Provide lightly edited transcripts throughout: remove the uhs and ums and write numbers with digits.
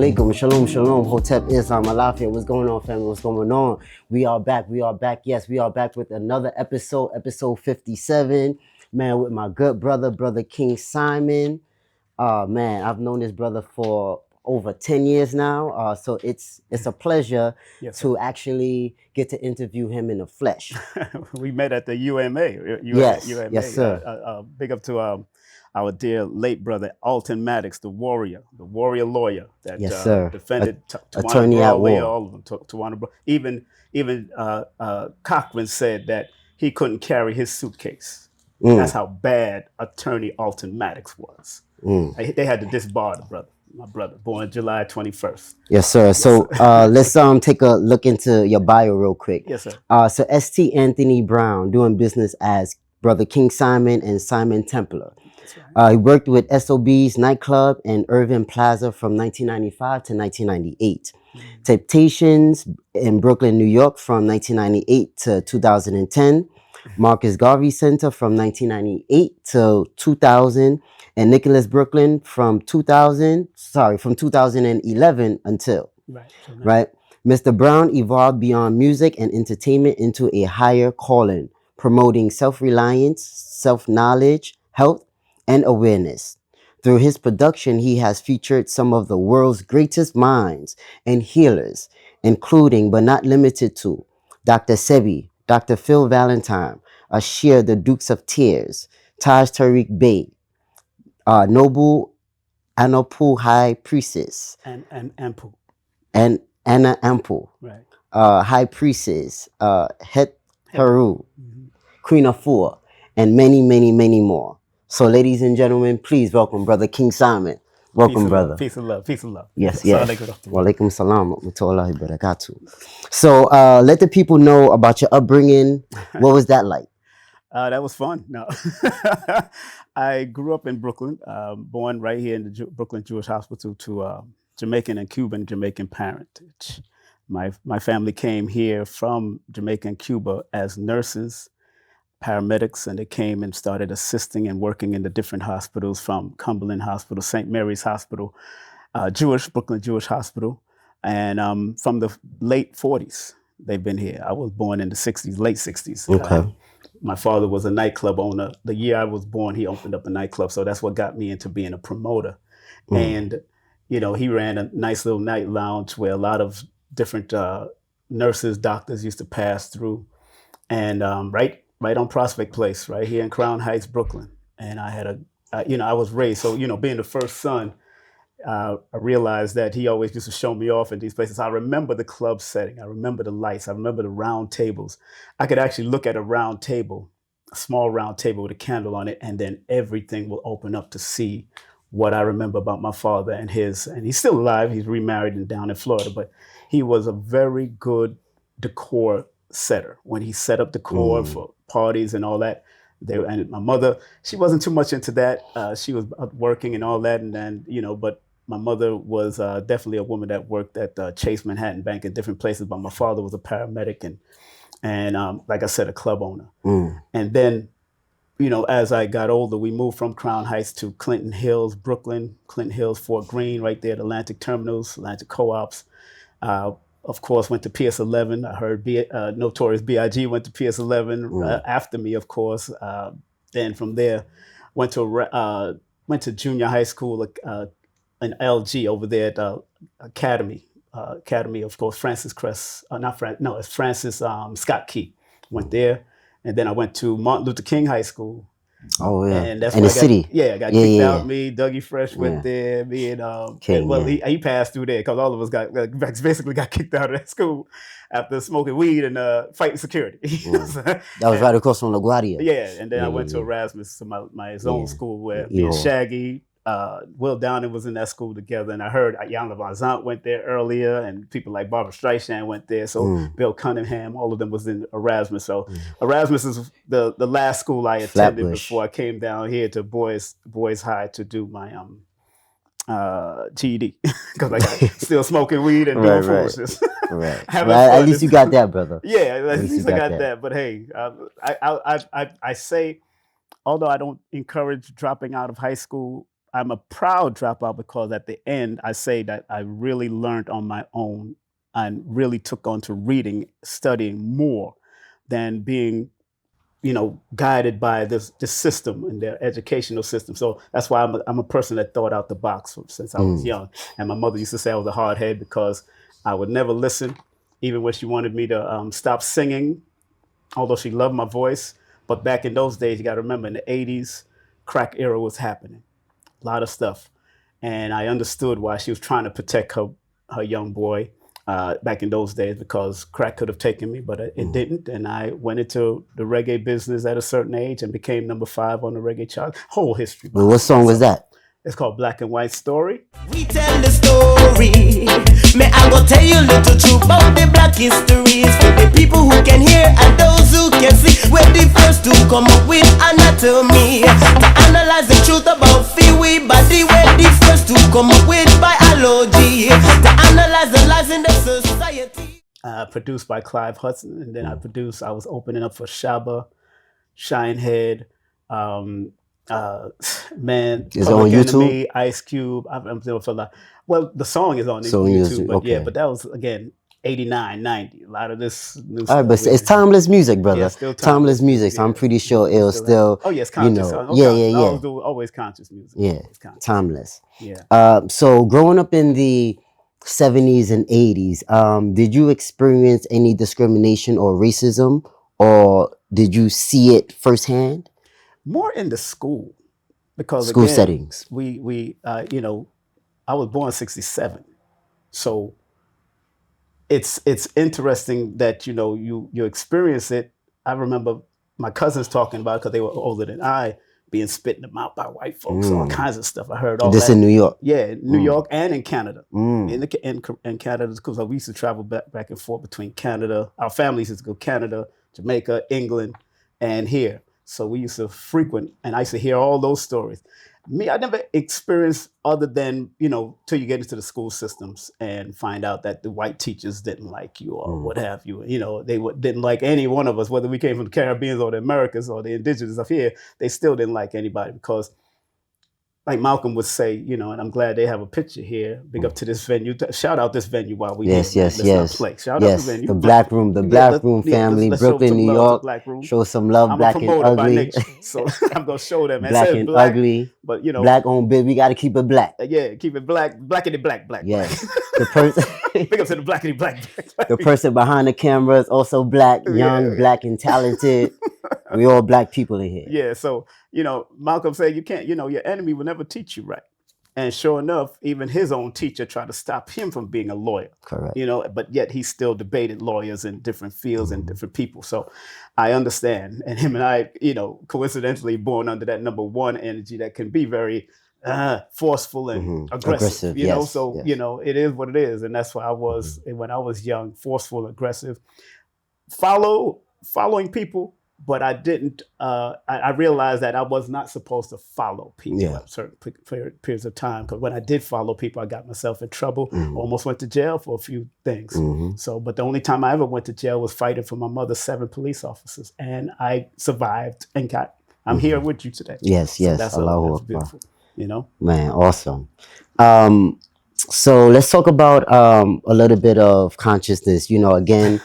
alaikum, shalom, shalom, hotep, Islam, alafia. What's going on, family? What's going on? We are back. Yes, we are back with another episode 57. Man, with my good brother King Simon. Man, I've known this brother for over 10 years now. So it's a pleasure to actually get to interview him in the flesh. We met at the UMA. Yes, UMA. Yes, sir. Big up to our dear late brother, Alton Maddox, the warrior lawyer that Yes, sir. defended Attorney at war. all of them. Tawana, even Cochran said that he couldn't carry his suitcase. That's how bad Attorney Alton Maddox was. They had to disbar my brother, born July 21st. Yes, sir. So let's take a look into your bio real quick. Yes, sir. So St. Anthony Brown, doing business as Brother King Simon and Simon Templar. Right. He worked with SOB's nightclub and Irving Plaza from 1995 to 1998. Temptations in Brooklyn, New York from 1998 to 2010. Marcus Garvey Center from 1998 to 2000. And Nicholas Brooklyn from 2011 until. Right. Mr. Brown evolved beyond music and entertainment into a higher calling, promoting self-reliance, self-knowledge, health, and awareness. Through his production, he has featured some of the world's greatest minds and healers, including but not limited to Dr. Sebi, Dr. Phil Valentine, Ashir, the Dukes of Tears, Taj Tariq Bey, Noble Anapu High Priestess, and Ampu, and Anna Ampu, right? High Priestess, Het Heru, Queen of Four, and many, many, many more. So, ladies and gentlemen, please welcome Brother King Simon. Welcome, brother. Peace and love. Peace and love. Yes. Walaikum salam wa rahmatullahi wa barakatuh. So, let the people know about your upbringing. What was that like? That was fun. No, I grew up in Brooklyn, born right here in the Brooklyn Jewish Hospital to Jamaican and Jamaican parentage. My family came here from Jamaica and Cuba as nurses, paramedics, and they came and started assisting and working in the different hospitals, from Cumberland Hospital, St. Mary's Hospital, Brooklyn Jewish Hospital. And from the late 40s, they've been here. I was born in the 60s, late 60s. Okay. My father was a nightclub owner. The year I was born, he opened up a nightclub. So that's what got me into being a promoter. And, he ran a nice little night lounge where a lot of different nurses, doctors used to pass through. And right on Prospect Place, right here in Crown Heights, Brooklyn. And I had I was raised. So, being the first son, I realized that he always used to show me off in these places. I remember the club setting. I remember the lights. I remember the round tables. I could actually look at a round table, a small round table with a candle on it, and then everything will open up to see what I remember about my father and he's still alive. He's remarried and down in Florida, but he was a very good decor setter. When he set up decor for parties and all that, and my mother, she wasn't too much into that. She was working and all that, and then but my mother was definitely a woman that worked at Chase Manhattan Bank and different places. But my father was a paramedic and like I said, a club owner. And then, as I got older, we moved from Crown Heights to Clinton Hills, Brooklyn, Clinton Hills, Fort Greene, right there at Atlantic Terminals, Atlantic Co-ops. Of course, went to PS11. I heard Notorious B.I.G. went to PS11 after me, of course. Then from there, went to junior high school in LG over there at Academy. Academy, of course, it's Francis Scott Key. Went there. And then I went to Martin Luther King High School. Oh, yeah. And that's in the city. Yeah, I got kicked out. Me, Dougie Fresh went there. Me and he passed through there because all of us basically got kicked out of that school after smoking weed and fighting security. That was right across from LaGuardia. Yeah, and then I went to Erasmus, to my own school where me and Shaggy, Will Downing was in that school together, and I heard Yana Van Zant went there earlier, and people like Barbara Streisand went there. So Bill Cunningham, all of them was in Erasmus. So Erasmus is the last school I attended before I came down here to Boys High to do my GED because I got still smoking weed and doing foolishness. Right. At least you got that, brother. Yeah, at least I got that. But hey, I say, although I don't encourage dropping out of high school, I'm a proud dropout because at the end I say that I really learned on my own and really took on to reading, studying more than being, guided by this system and their educational system. So that's why I'm a person that thought out the box since I was young. And my mother used to say I was a hard head because I would never listen, even when she wanted me to stop singing, although she loved my voice. But back in those days, you got to remember, in the 80s, crack era was happening, a lot of stuff. And I understood why she was trying to protect her young boy back in those days, because crack could have taken me, but it didn't. And I went into the reggae business at a certain age and became number 5 on the reggae chart. Whole history. Well, what song was that? It's called Black and White Story. We tell the story. May I go tell you a little truth about the black histories for the people who can hear and those who can see. We're the first to come up with anatomy, to analyze the truth about we body. We're the first to come up with biology, to analyze the lies in the society. Produced by Clive Hudson, and then I was opening up for Shabba, Shinehead, man, is it on YouTube? Enemy, Ice Cube. I'm doing for a lot. Well, the song is on YouTube, but yeah, but that was again 89, 90. A lot of this new stuff. All right, but it's timeless music, brother. Yeah, still timeless music. So I'm pretty sure it'll still. Oh yes, conscious. Always conscious music. Yeah, conscious. timeless. Yeah. So growing up in the 70s and 80s, did you experience any discrimination or racism, or did you see it firsthand? More in the school, because school again, settings. We I was born in '67, so it's interesting that you experience it. I remember my cousins talking about it because they were older than I, being spit in the mouth by white folks, all kinds of stuff. I heard all this that. in New York. Yeah, New York and in Canada. In Canada, because we used to travel back and forth between Canada. Our families used to go Canada, Jamaica, England, and here. So we used to frequent, and I used to hear all those stories. Me, I never experienced other than, till you get into the school systems and find out that the white teachers didn't like you or what have you. They didn't like any one of us, whether we came from the Caribbean or the Americas or the indigenous of here. They still didn't like anybody because, like Malcolm would say, and I'm glad they have a picture here. Big up to this venue. Shout out this venue while we yes. play. Shout out the venue. The Black Room, family, let's Brooklyn, New York. Show some love. I'm Black a and promoter by ugly. nature, so I'm gonna show them. Black and ugly, but black on bid. We got to keep it black. Yeah, keep it black, blackity black. Yes, the person. Big up to the blackity black. The person behind the camera is also black, young, black, and talented. We all black people in here. Yeah, so Malcolm said you can't. Your enemy will never teach you right. And sure enough, even his own teacher tried to stop him from being a lawyer. Correct. But yet he still debated lawyers in different fields and different people. So I understand. And him and I, coincidentally born under that number 1 energy that can be very forceful and aggressive. It is what it is. And that's why I was, when I was young, forceful, aggressive, following people. But I didn't. I realized that I was not supposed to follow people at certain periods of time. Because when I did follow people, I got myself in trouble. Almost went to jail for a few things. So, but the only time I ever went to jail was fighting for my mother's 7 police officers, and I survived and got. I'm here with you today. Yes. So that's beautiful. Man, awesome. So let's talk about a little bit of consciousness. Again,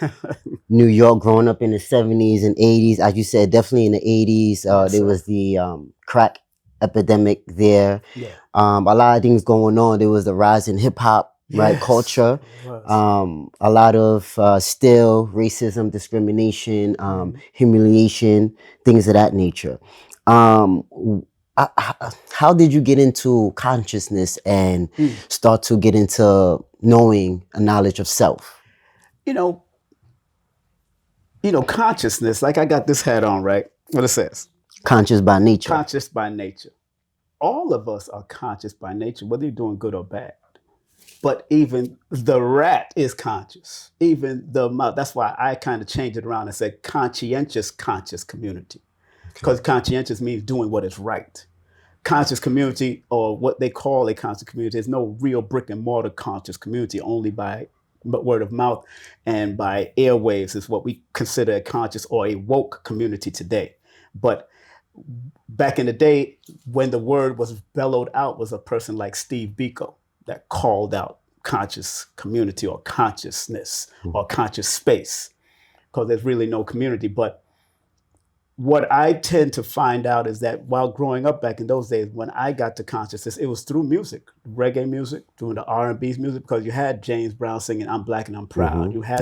New York, growing up in the 70s and 80s, as you said, definitely in the 80s, there was the crack epidemic there. Yeah. A lot of things going on. There was the rise in hip hop, right, culture. A lot of still racism, discrimination, humiliation, things of that nature. How did you get into consciousness and start to get into knowing a knowledge of self? Consciousness, like I got this hat on, right? What it says. Conscious by nature. Conscious by nature. All of us are conscious by nature, whether you're doing good or bad. But even the rat is conscious. Even the mouse. That's why I kind of changed it around and said conscious community. Because conscientious means doing what is right. Conscious community, or what they call a conscious community, is no real brick and mortar conscious community, only by word of mouth and by airwaves is what we consider a conscious or a woke community today. But back in the day, when the word was bellowed out, was a person like Steve Biko that called out conscious community or consciousness or conscious space, because there's really no community. But what I tend to find out is that while growing up back in those days, when I got to consciousness, it was through music, reggae music, through the R&B music, because you had James Brown singing "I'm Black and I'm Proud." You had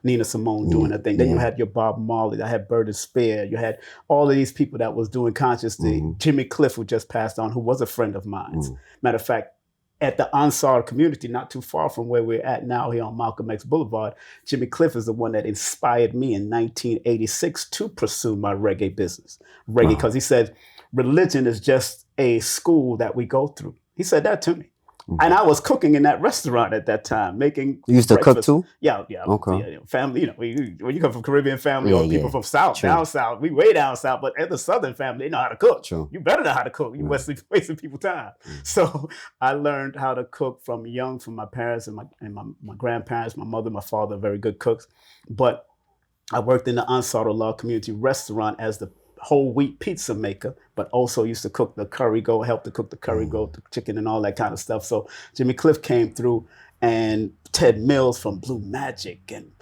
Nina Simone doing that thing. Then you had your Bob Marley. I had Bird and Spear. You had all of these people that was doing conscious. Jimmy Cliff, who just passed on, who was a friend of mine. Matter of fact, at the Ansar community, not too far from where we're at now here on Malcolm X Boulevard, Jimmy Cliff is the one that inspired me in 1986 to pursue my reggae business. Reggae, because he said, religion is just a school that we go through. He said that to me. And I was cooking in that restaurant at that time, making You used to breakfast. cook too? Yeah. Okay. Yeah, family, when you come from Caribbean family or people from South, down South, we way down South, but at the Southern family, they know how to cook. True. You better know how to cook. You wasting people time. So I learned how to cook from young, from my parents and my grandparents, my mother, my father, very good cooks. But I worked in the Ansarullah community restaurant as the whole wheat pizza maker, but also used to cook the curry goat, help to cook the curry goat, the chicken and all that kind of stuff. So Jimmy Cliff came through, and Ted Mills from Blue Magic, and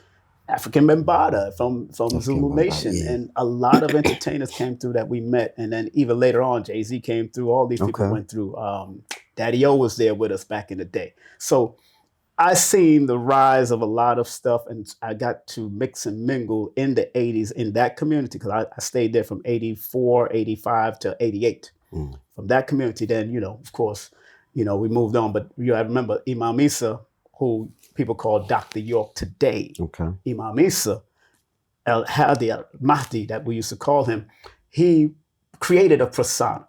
African Bambaataa from Zulu Nation, and a lot of entertainers came through that we met. And then even later on, Jay-Z came through. All these people went through. Daddy O was there with us back in the day. So I seen the rise of a lot of stuff, and I got to mix and mingle in the 80s in that community, because I stayed there from 84, 85 to 88. From that community, then, of course, we moved on. But I remember Imam Isa, who people call Dr. York today. Imam Isa, Al-Hadi al-Mahdi, that we used to call him, he created a persona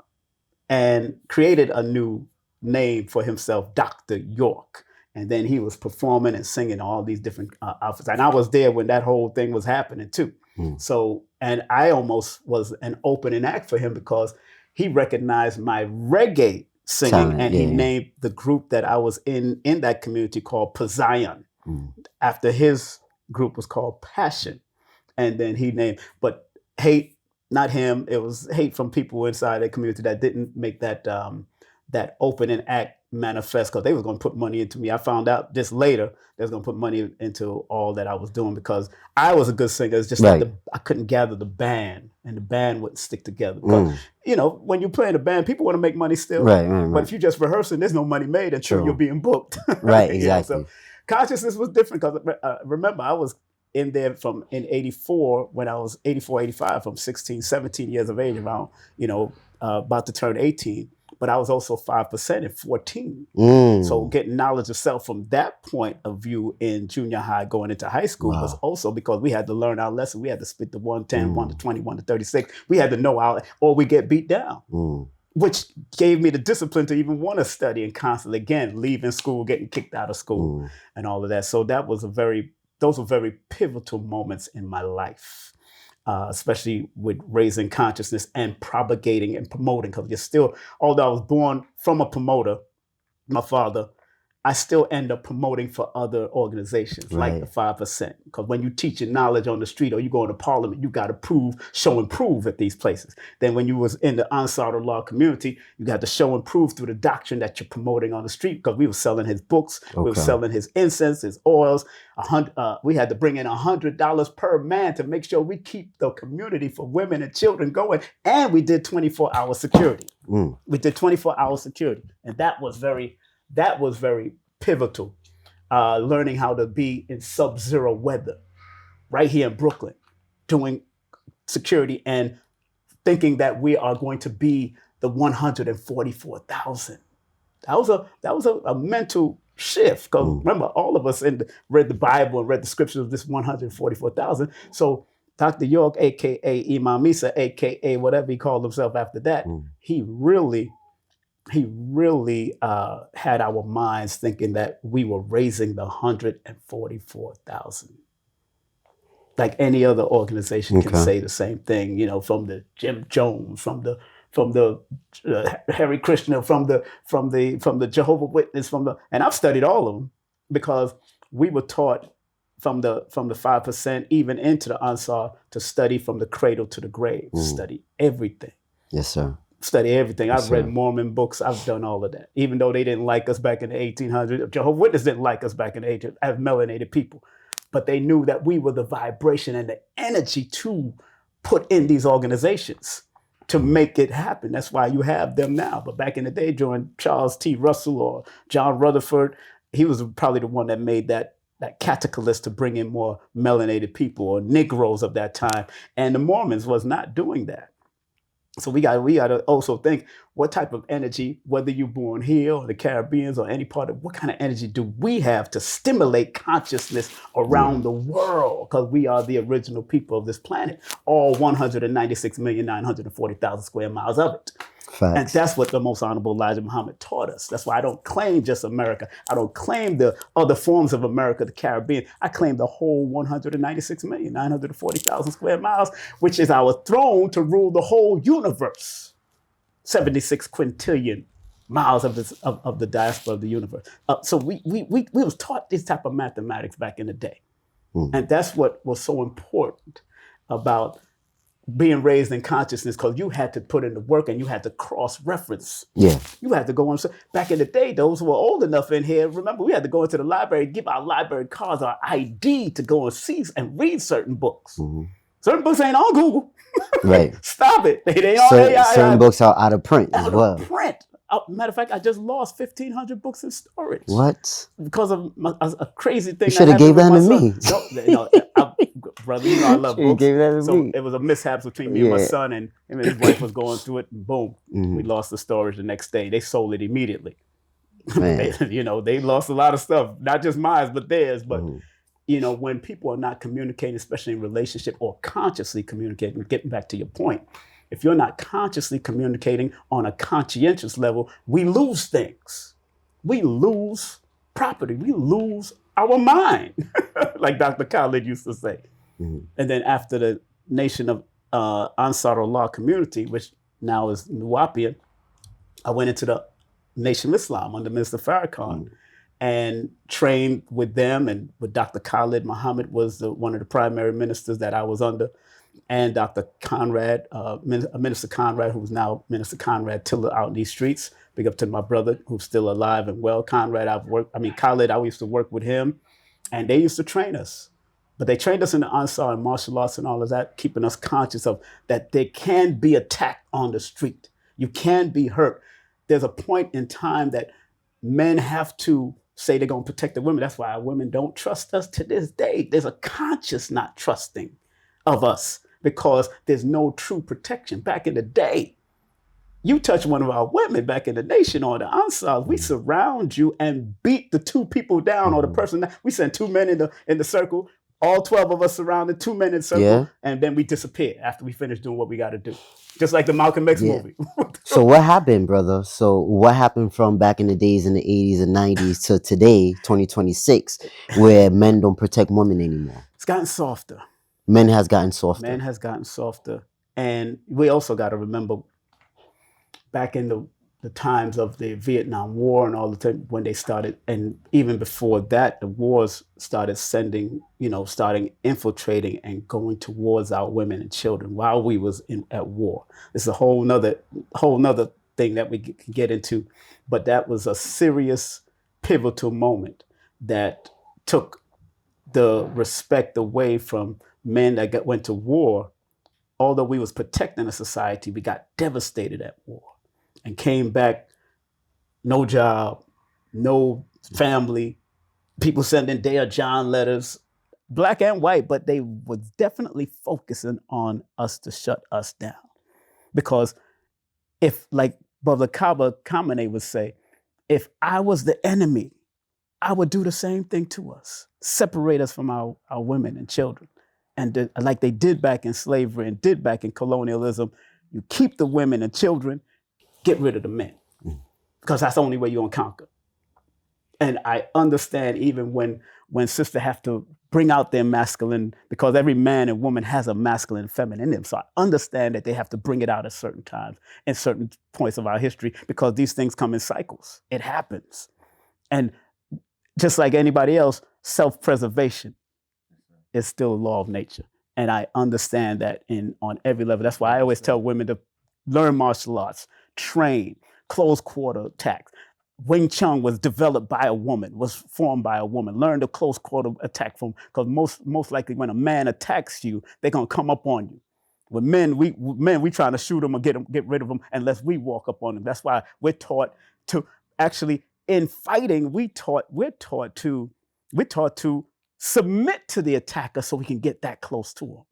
and created a new name for himself, Dr. York. And then he was performing and singing all these different outfits. And I was there when that whole thing was happening too. So, and I almost was an opening act for him, because he recognized my reggae singing, and he named the group that I was in that community called Pazion, after his group was called Passion. And then he named, but hate, not him, it was hate from people inside the community that didn't make that that opening act manifest, because they was going to put money into me. I found out just later they was going to put money into all that I was doing, because I was a good singer. It's just like I couldn't gather the band, and the band wouldn't stick together. Because, when you play in a band, people want to make money still. But if you just rehearsing, there's no money made until you're being booked. Exactly. So consciousness was different, because remember, I was in there in 84, when I was 84, 85, from 16, 17 years of age, around, about to turn 18. But I was also 5% at 14. So getting knowledge of self from that point of view in junior high going into high school was also because we had to learn our lesson. We had to split the 110, 1 to 20, 1 to 36. We had to know or we get beat down, which gave me the discipline to even want to study and constantly, again, leaving school, getting kicked out of school and all of that. So those were very pivotal moments in my life. Especially with raising consciousness and propagating and promoting, because you're still, although I was born from a promoter, my father, I still end up promoting for other organizations like the 5%. Because when you teach your knowledge on the street or you go into parliament, you got to show and prove at these places. Then when you was in the Ansarullah community, you got to show and prove through the doctrine that you're promoting on the street, because we were selling his books, we were selling his incense, his oils. We had to bring in $100 per man to make sure we keep the community for women and children going. And we did 24-hour security. We did 24-hour security. And that was very pivotal, learning how to be in sub-zero weather right here in Brooklyn, doing security and thinking that we are going to be the 144,000. That was a mental shift, because remember, all of us read the Bible and read the scriptures of this 144,000. So Dr. York, aka Imam Isa, aka whatever he called himself after that, he really had our minds thinking that we were raising the 144,000. Like any other organization can say the same thing, from the Jim Jones, from the Hare Krishna, from the Jehovah's Witness, and I've studied all of them, because we were taught from the 5%, even into the Ansar, to study from the cradle to the grave, study everything. Yes, sir. Study everything. Yes, I've read sir. Mormon books. I've done all of that. Even though they didn't like us back in the 1800s, Jehovah's Witnesses didn't like us back in the 1800s as melanated people. But they knew that we were the vibration and the energy to put in these organizations to make it happen. That's why you have them now. But back in the day, during Charles T. Russell or John Rutherford, he was probably the one that made that catalyst to bring in more melanated people or Negroes of that time. And the Mormons was not doing that. So we got to also think, what type of energy, whether you're born here or the Caribbeans or any part of, what kind of energy do we have to stimulate consciousness around the world? Because we are the original people of this planet, all 196,940,000 square miles of it. Facts. And that's what the most honorable Elijah Muhammad taught us. That's why I don't claim just America. I don't claim the other forms of America, the Caribbean. I claim the whole 196,940,000 square miles, which is our throne to rule the whole universe. 76 quintillion miles of the diaspora of the universe. So we was taught this type of mathematics back in the day. And that's what was so important about being raised in consciousness, because you had to put in the work and you had to cross-reference. Yeah. You had to go on. Back in the day, those who were old enough in here, remember, we had to go into the library, give our library cards, our ID to go and see and read certain books. Certain books ain't on Google. Right. Stop it. They ain't on AI. Certain books are out of print as well. Out of print. Matter of fact, I just lost 1,500 books in storage. What? Because of a crazy thing. You should have gave that to me. Brother, you know I love books. Gave that to me. It was a mishap between me and my son, and him and his wife was going through it, and boom, we lost the storage the next day. They sold it immediately. They lost a lot of stuff, not just mine, but theirs. But when people are not communicating, especially in relationship or consciously communicating, getting back to your point, if you're not consciously communicating on a conscientious level, we lose things. We lose property. We lose our mind, like Dr. Khalid used to say. And then after the Nation of Ansarullah community, which now is Nuwapian, I went into the Nation of Islam under Minister Farrakhan and trained with them, and with Dr. Khalid Muhammad was one of the primary ministers that I was under. And Dr. Conrad, Minister Conrad, who's now Minister Conrad Tiller out in these streets. Big up to my brother who's still alive and well. Khalid, I used to work with him, and they used to train us. But they trained us in the Ansar and martial arts and all of that, keeping us conscious of that there can be attack on the street. You can be hurt. There's a point in time that men have to say they're going to protect the women. That's why our women don't trust us to this day. There's a conscious not trusting of us, because there's no true protection. Back in the day, you touch one of our women back in the Nation or the Ansars, we surround you and beat the two people down or the person. We send two men in the circle, all 12 of us surrounded, two men in the circle, and then we disappear after we finish doing what we got to do. Just like the Malcolm X movie. So what happened, brother? So what happened from back in the days in the 80s and 90s to today, 2026, where men don't protect women anymore? It's gotten softer. Men has gotten softer. Man has gotten softer. And we also got to remember back in the times of the Vietnam War and all the time when they started, and even before that, the wars started starting infiltrating and going towards our women and children while we was at war. It's a whole nother thing that we can get into. But that was a serious pivotal moment that took the respect away from men that went to war. Although we was protecting a society, we got devastated at war and came back, no job, no family, people sending Dear John letters, black and white, but they was definitely focusing on us to shut us down. Because if, like Brother Kaba Kamene would say, if I was the enemy, I would do the same thing to us, separate us from our women and children. And like they did back in slavery and did back in colonialism, you keep the women and children, get rid of the men, because that's the only way you're gonna conquer. And I understand even when sisters have to bring out their masculine, because every man and woman has a masculine and feminine in them. So I understand that they have to bring it out at certain times and certain points of our history, because these things come in cycles. It happens. And just like anybody else, self-preservation. is still a law of nature. And I understand that on every level. That's why I always tell women to learn martial arts, train, close quarter attacks. Wing Chun was developed by a woman, was formed by a woman. Learn the close quarter attack from, because most likely when a man attacks you, they're gonna come up on you. With men, we trying to shoot them or get rid of them unless we walk up on them. That's why we're taught to actually, in fighting, we're taught to submit to the attacker so we can get that close to him,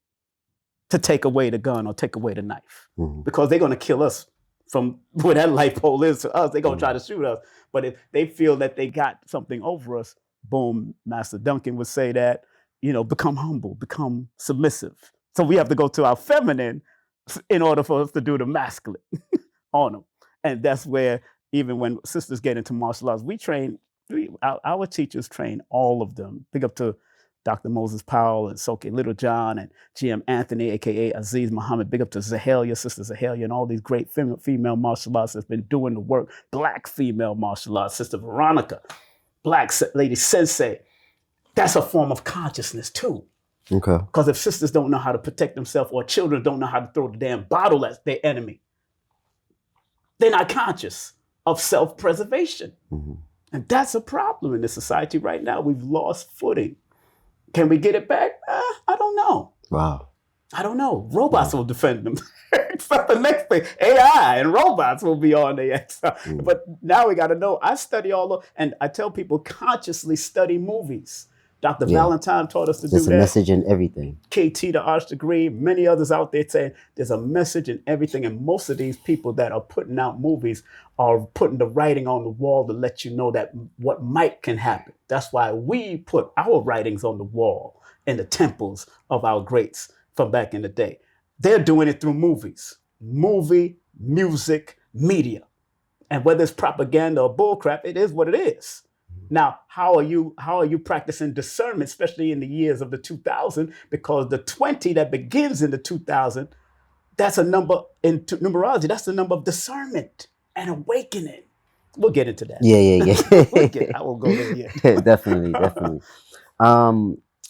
to take away the gun or take away the knife, because they're going to kill us from where that light pole is to us. They're going to try to shoot us. But if they feel that they got something over us, boom, Master Duncan would say that, become humble, become submissive. So we have to go to our feminine in order for us to do the masculine on them. And that's where, even when sisters get into martial arts, our teachers train all of them. Big up to Dr. Moses Powell and Soke Littlejohn and GM Anthony, aka Aziz Muhammad. Big up to Zahalia, Sister Zahalia, and all these great female martial arts that's been doing the work. Black female martial arts, Sister Veronica, Black Lady Sensei. That's a form of consciousness too. Okay. Because if sisters don't know how to protect themselves, or children don't know how to throw the damn bottle at their enemy, they're not conscious of self-preservation. And that's a problem in this society right now. We've lost footing. Can we get it back? I don't know. Wow. I don't know. Robots will defend them. It's not the next thing. AI and robots will be on the side. But now we got to know. I study and I tell people, consciously study movies. Dr. Valentine taught us to do that. There's a message in everything. KT, the arts degree, many others out there saying there's a message in everything. And most of these people that are putting out movies are putting the writing on the wall to let you know that what might can happen. That's why we put our writings on the wall in the temples of our greats from back in the day. They're doing it through movies, music, media. And whether it's propaganda or bullcrap, it is what it is. Now, how are you practicing discernment, especially in the years of the 2000? Because the 20 that begins in the 2000, that's a number in numerology. That's the number of discernment and awakening. We'll get into that. Yeah. I will go there. Yeah. Definitely. I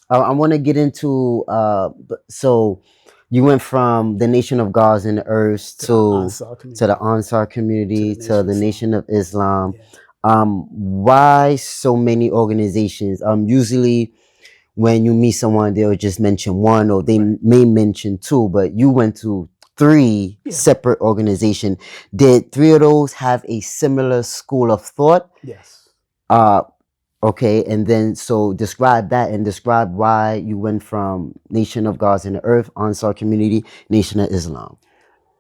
want to get into so you went from the Nation of Gods and the Earth to the Ansar community to the Nation of Islam. Yeah. Why so many organizations? Usually when you meet someone, they'll just mention one, or they may mention two, but you went to three separate organizations. Did three of those have a similar school of thought? Yes. Okay, and then so describe that and describe why you went from Nation of Gods and the Earth, Ansar community, Nation of Islam.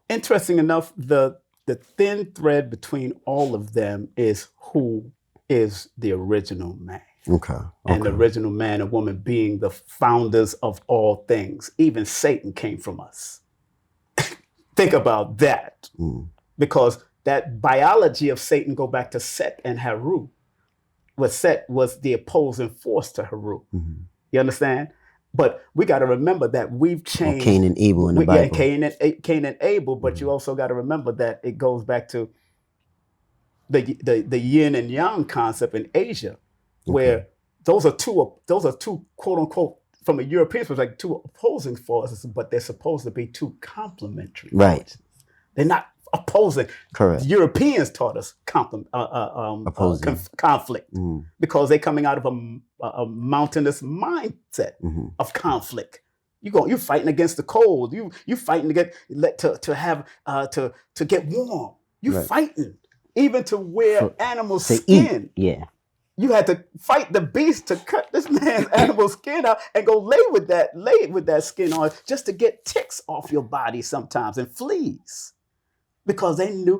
Interesting enough, the thin thread between all of them is who is the original man. Okay. And the original man and woman being the founders of all things. Even Satan came from us. Think about that. Because that biology of Satan go back to Set and Haru. Where Set was the opposing force to Haru. You understand? But we got to remember that we've changed. Cain and Abel in the Bible. Yeah, Cain and Abel. But you also got to remember that it goes back to the yin and yang concept in Asia, where those are two quote unquote, from a European perspective, two opposing forces, but they're supposed to be two complementary. Right. They're not opposing. Correct. The Europeans taught us conflict because they're coming out of a mountainous mindset of conflict. You're fighting against the cold. You fighting to get warm. You fighting even to wear animal skin. Yeah. You had to fight the beast to cut this man's animal skin out and go lay with that skin on just to get ticks off your body sometimes and fleas. Because they knew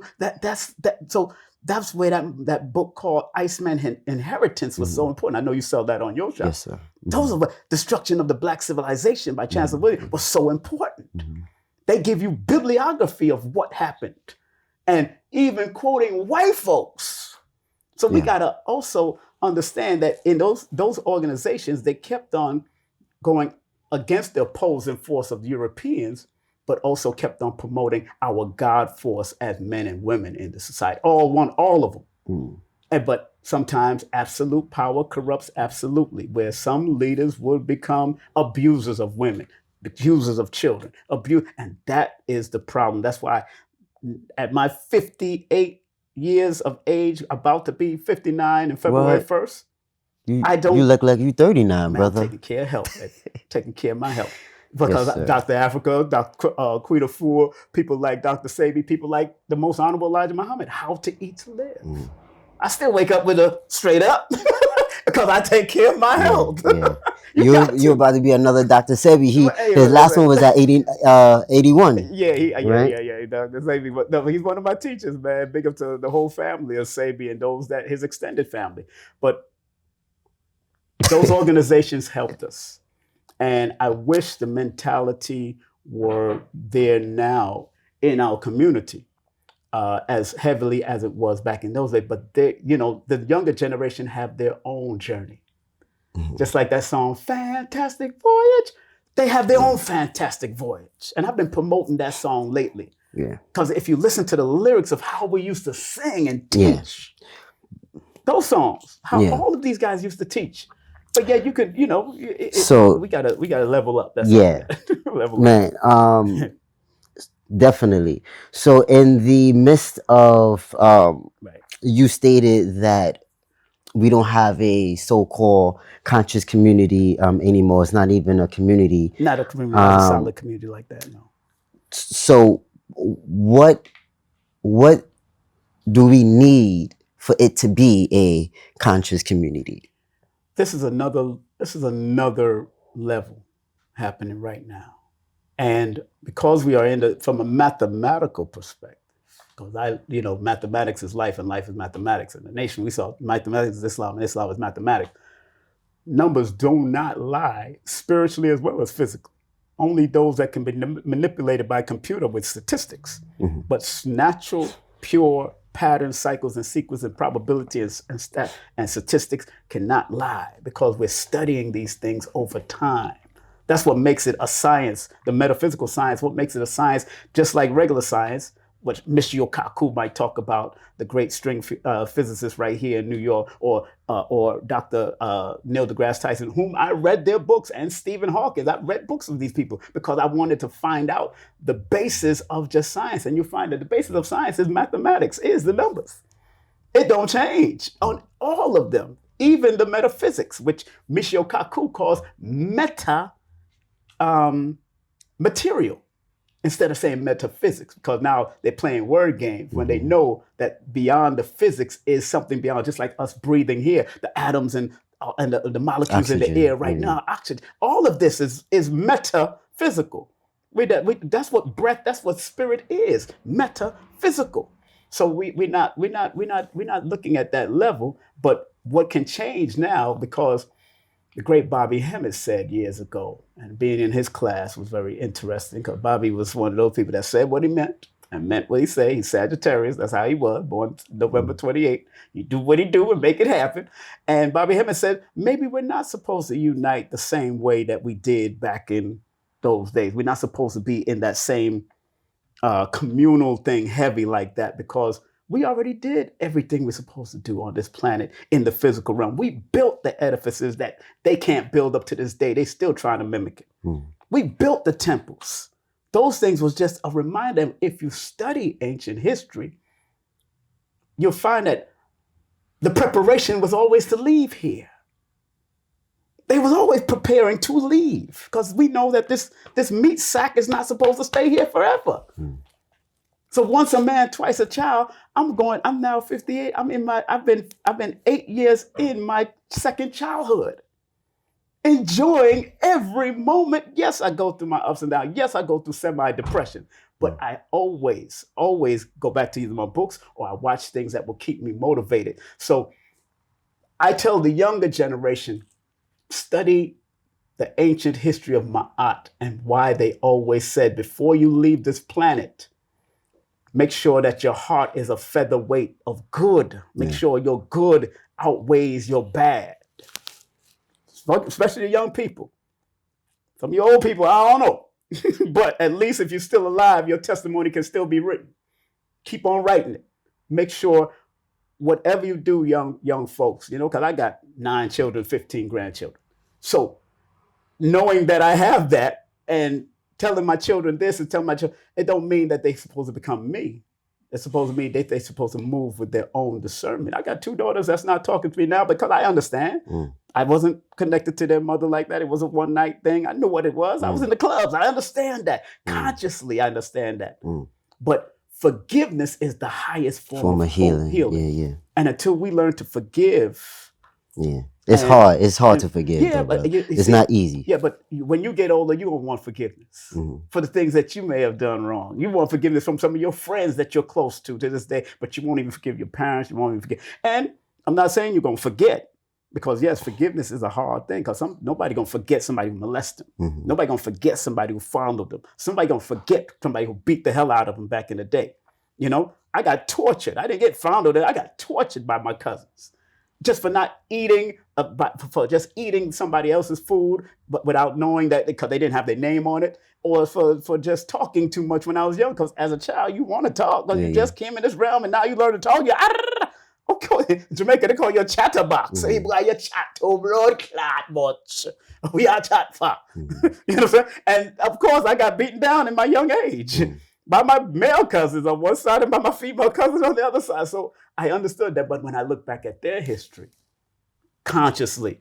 so that's where that book called Iceman Inheritance was so important. I know you sell that on your shop. Yes, sir. Those are the destruction of the Black civilization by Chancellor Williams was so important. They give you bibliography of what happened, and even quoting white folks. So we gotta also understand that in those organizations, they kept on going against the opposing force of the Europeans, but also kept on promoting our God force as men and women in the society. All of them. But Sometimes absolute power corrupts absolutely, where some leaders would become abusers of women, abusers of children, and that is the problem. That's why at my 58 years of age, about to be 59 in February What? 1st, You I you don't, look like you 39, man, I'm brother. taking care of health, man. Taking care of my health. Yes, Because sir. Dr. Africa, Dr. Queen Afua, people like Dr. Sabi, people like the most honorable Elijah Muhammad, how to eat to live. I still wake up with a straight up because I take care of my health. Yeah. You You're about to be another Dr. Sebi. Hey, His last one was at 81. Yeah, right? Dr. Sabi, but no, he's one of my teachers, man. Big up to the whole family of Sabi and those that his extended family. But those organizations helped us. And I wish the mentality were there now in our community as heavily as it was back in those days. But they, the younger generation have their own journey. Just like that song, Fantastic Voyage. They have their own fantastic voyage. And I've been promoting that song lately. Yeah. Because if you listen to the lyrics of how we used to sing and teach those songs, how all of these guys used to teach. But yeah, you could, So we gotta level up. That's level man, definitely. So in the midst of you stated that we don't have a so-called conscious community anymore. It's not even a community. Not a community, not a solid community like that, no. So what do we need for it to be a conscious community? This is another level happening right now. And because we are from a mathematical perspective, because mathematics is life and life is mathematics. In the nation, we saw mathematics is Islam and Islam is mathematics. Numbers do not lie, spiritually as well as physically. Only those that can be manipulated by a computer with statistics. But natural, pure patterns, cycles, and sequence and probability and statistics cannot lie because we're studying these things over time. That's what makes it a science, the metaphysical science, what makes it a science, just like regular science, which Michio Kaku might talk about, the great string physicist right here in New York, or Dr. Neil deGrasse Tyson, whom I read their books, and Stephen Hawking. I read books of these people because I wanted to find out the basis of just science. And you find that the basis of science is mathematics, is the numbers. It don't change on all of them, even the metaphysics, which Michio Kaku calls material, instead of saying metaphysics, because now they're playing word games when they know that beyond the physics is something beyond, just like us breathing here, the atoms and the molecules Oxygen. in the air right now, oxygen. All of this is metaphysical. That's what breath, that's what spirit is, metaphysical. So we're not looking at that level, but what can change now, because the great Bobby Hemmett said years ago, and being in his class was very interesting because Bobby was one of those people that said what he meant and meant what he said. He's Sagittarius. That's how he was, born November 28th. He do what he do and make it happen. And Bobby Hemmett said, maybe we're not supposed to unite the same way that we did back in those days. We're not supposed to be in that same communal thing heavy like that, because we already did everything we're supposed to do on this planet in the physical realm. We built the edifices that they can't build up to this day. They're still trying to mimic it. We built the temples. Those things was just a reminder. If you study ancient history, you'll find that the preparation was always to leave here. They was always preparing to leave, because we know that this meat sack is not supposed to stay here forever. So once a man, twice a child. I'm now 58. I've been 8 years in my second childhood, enjoying every moment. Yes, I go through my ups and downs. Yes, I go through semi-depression, but I always go back to either my books or I watch things that will keep me motivated. So I tell the younger generation, study the ancient history of Ma'at and why they always said, before you leave this planet, make sure that your heart is a featherweight of good. Make sure your good outweighs your bad. Especially the young people. Some of you old people, I don't know. But at least if you're still alive, your testimony can still be written. Keep on writing it. Make sure whatever you do, young folks, you know, because I got 9 children, 15 grandchildren. So knowing that I have that and telling my children this and telling my children, it don't mean that they're supposed to become me. It's supposed to mean they're supposed to move with their own discernment. I got 2 daughters that's not talking to me now because I understand. I wasn't connected to their mother like that. It was a one night thing. I knew what it was. I was in the clubs. I understand that. Consciously, I understand that. But forgiveness is the highest form of healing. Yeah. And until we learn to forgive. Yeah. It's hard. It's hard to forgive. Yeah, though, but it's not easy. Yeah, but when you get older, you don't want forgiveness for the things that you may have done wrong. You want forgiveness from some of your friends that you're close to this day, but you won't even forgive your parents. You won't even forget. And I'm not saying you're going to forget, because yes, forgiveness is a hard thing, because nobody going to forget somebody who molested them. Nobody going to forget somebody who fondled them. Somebody going to forget somebody who beat the hell out of them back in the day. You know, I got tortured. I didn't get fondled. I got tortured by my cousins. Just for not eating, for just eating somebody else's food, but without knowing that, because they didn't have their name on it, or for just talking too much when I was young. Because as a child, you want to talk, because you just came in this realm, and now you learn to talk. Okay, in Jamaica, they call you a chatterbox. Say, boy, you chat to blood clot much. We are chat for. You know what I'm saying? And of course, I got beaten down in my young age. By my male cousins on one side and by my female cousins on the other side. So I understood that. But when I look back at their history, consciously,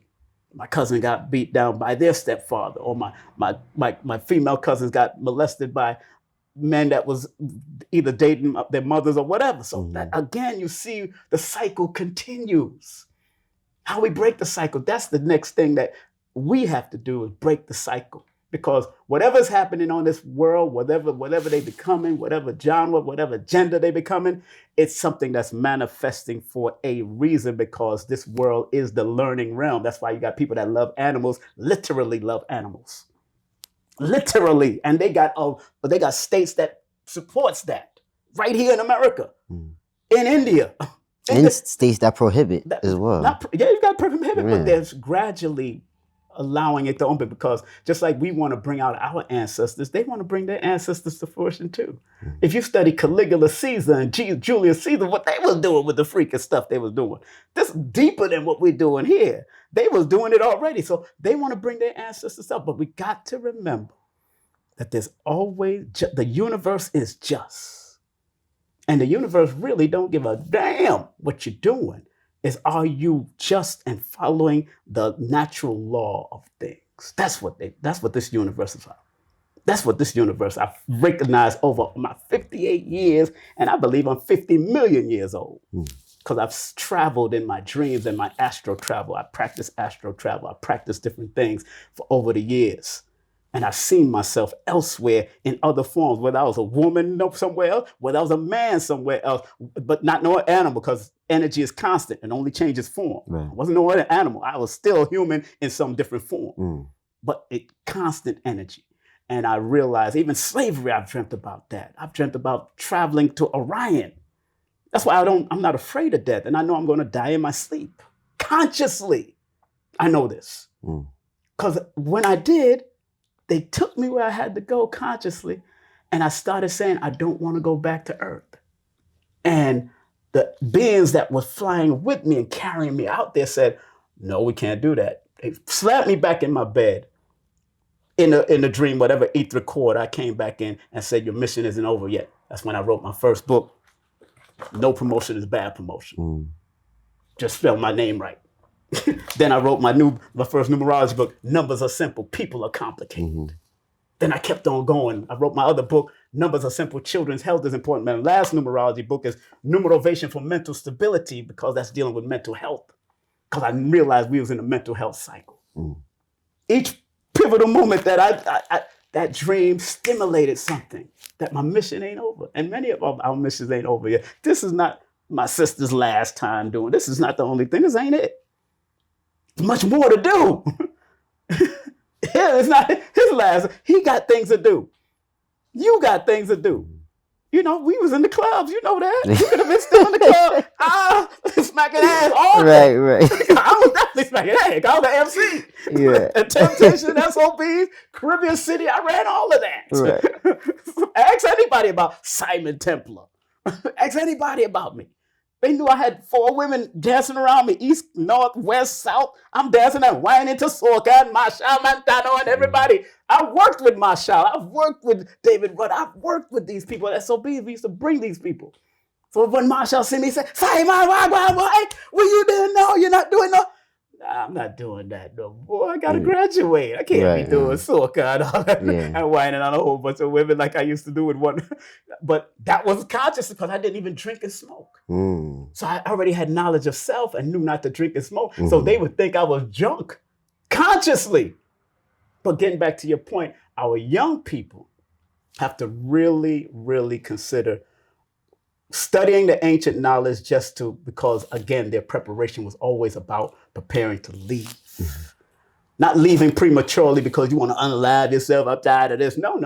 my cousin got beat down by their stepfather, or my female cousins got molested by men that was either dating their mothers or whatever. So that, again, you see the cycle continues. How we break the cycle, that's the next thing that we have to do, is break the cycle. Because whatever's happening on this world, whatever they becoming, whatever genre, whatever gender they becoming, it's something that's manifesting for a reason, because this world is the learning realm. That's why you got people that love animals, literally love animals. Literally. And they got states that supports that. Right here in America. In India. And states that prohibit as well. You've got to prohibit, but there's gradually allowing it to open, because just like we want to bring out our ancestors, they want to bring their ancestors to fruition too. If you study Caligula Caesar and Julius Caesar, what they was doing with the freaking stuff they was doing, this is deeper than what we're doing here. They was doing it already. So they want to bring their ancestors up. But we got to remember that there's always, the universe is just. And the universe really don't give a damn what you're doing. Is, are you just and following the natural law of things? That's what this universe is about. That's what this universe I've recognized over my 58 years, and I believe I'm 50 million years old. Because I've traveled in my dreams and my astro travel. I practice astro travel. I practice different things for over the years. And I've seen myself elsewhere in other forms, whether I was a woman somewhere else, whether I was a man somewhere else, but not no animal, because energy is constant and only changes form. I wasn't no other animal. I was still human in some different form, but it constant energy. And I realized even slavery, I've dreamt about that. I've dreamt about traveling to Orion. That's why I'm not afraid of death. And I know I'm going to die in my sleep. Consciously, I know this. Because when I did, they took me where I had to go consciously, and I started saying, I don't want to go back to Earth. And the beings that were flying with me and carrying me out there said, no, we can't do that. They slapped me back in my bed. In the dream, whatever ether chord, I came back in and said, your mission isn't over yet. That's when I wrote my first book. No promotion is bad promotion. Just spell my name right. Then I wrote my first numerology book, Numbers Are Simple, People Are Complicated. Then I kept on going. I wrote my other book, Numbers Are Simple, Children's Health is Important. My last numerology book is Numerovation for Mental Stability, because that's dealing with mental health. Because I realized we was in a mental health cycle. Each pivotal moment that that dream stimulated something, that my mission ain't over. And many of our missions ain't over yet. This is not my sister's last time doing. This is not the only thing. This ain't it. Much more to do. It's not his last. He got things to do. You got things to do. You know, we was in the clubs. You know that. You could have been still in the club. Smacking ass all day. Right. I was definitely smacking ass. I was the MC. Yeah. And Temptation, SOBs, Caribbean City, I ran all of that. Right. Ask anybody about Simon Templar. Ask anybody about me. They knew I had 4 women dancing around me, east, north, west, south. I'm dancing and whining to Soca and Marshall Montano and everybody. I worked with Marshall. I've worked with David Rudd. I've worked with these people at SOB. We used to bring these people. So when Marshall see me, he said, Simon, why? Well, you didn't know. You're not doing no. I'm not doing that no more. I gotta graduate. I can't be doing soca and all that and whining on a whole bunch of women like I used to do with one. But that was conscious because I didn't even drink and smoke. So I already had knowledge of self and knew not to drink and smoke. So they would think I was drunk consciously. But getting back to your point, our young people have to really, really consider studying the ancient knowledge because, again, their preparation was always about preparing to leave. Not leaving prematurely because you want to unalive yourself. I'm tired of this. No.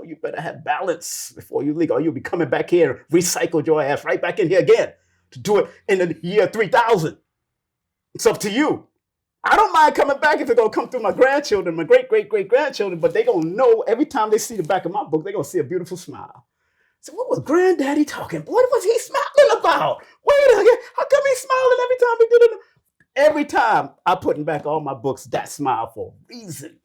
You better have balance before you leave, or you'll be coming back here, recycled your ass right back in here again to do it in the year 3000. It's up to you. I don't mind coming back if it's going to come through my grandchildren, my great-great-great-grandchildren, but they're going to know every time they see the back of my book, they're going to see a beautiful smile. So what was Granddaddy talking? What was he smiling about? Wait a minute, how come he's smiling every time he did it? Every time I'm putting back all my books, that smile for a reason.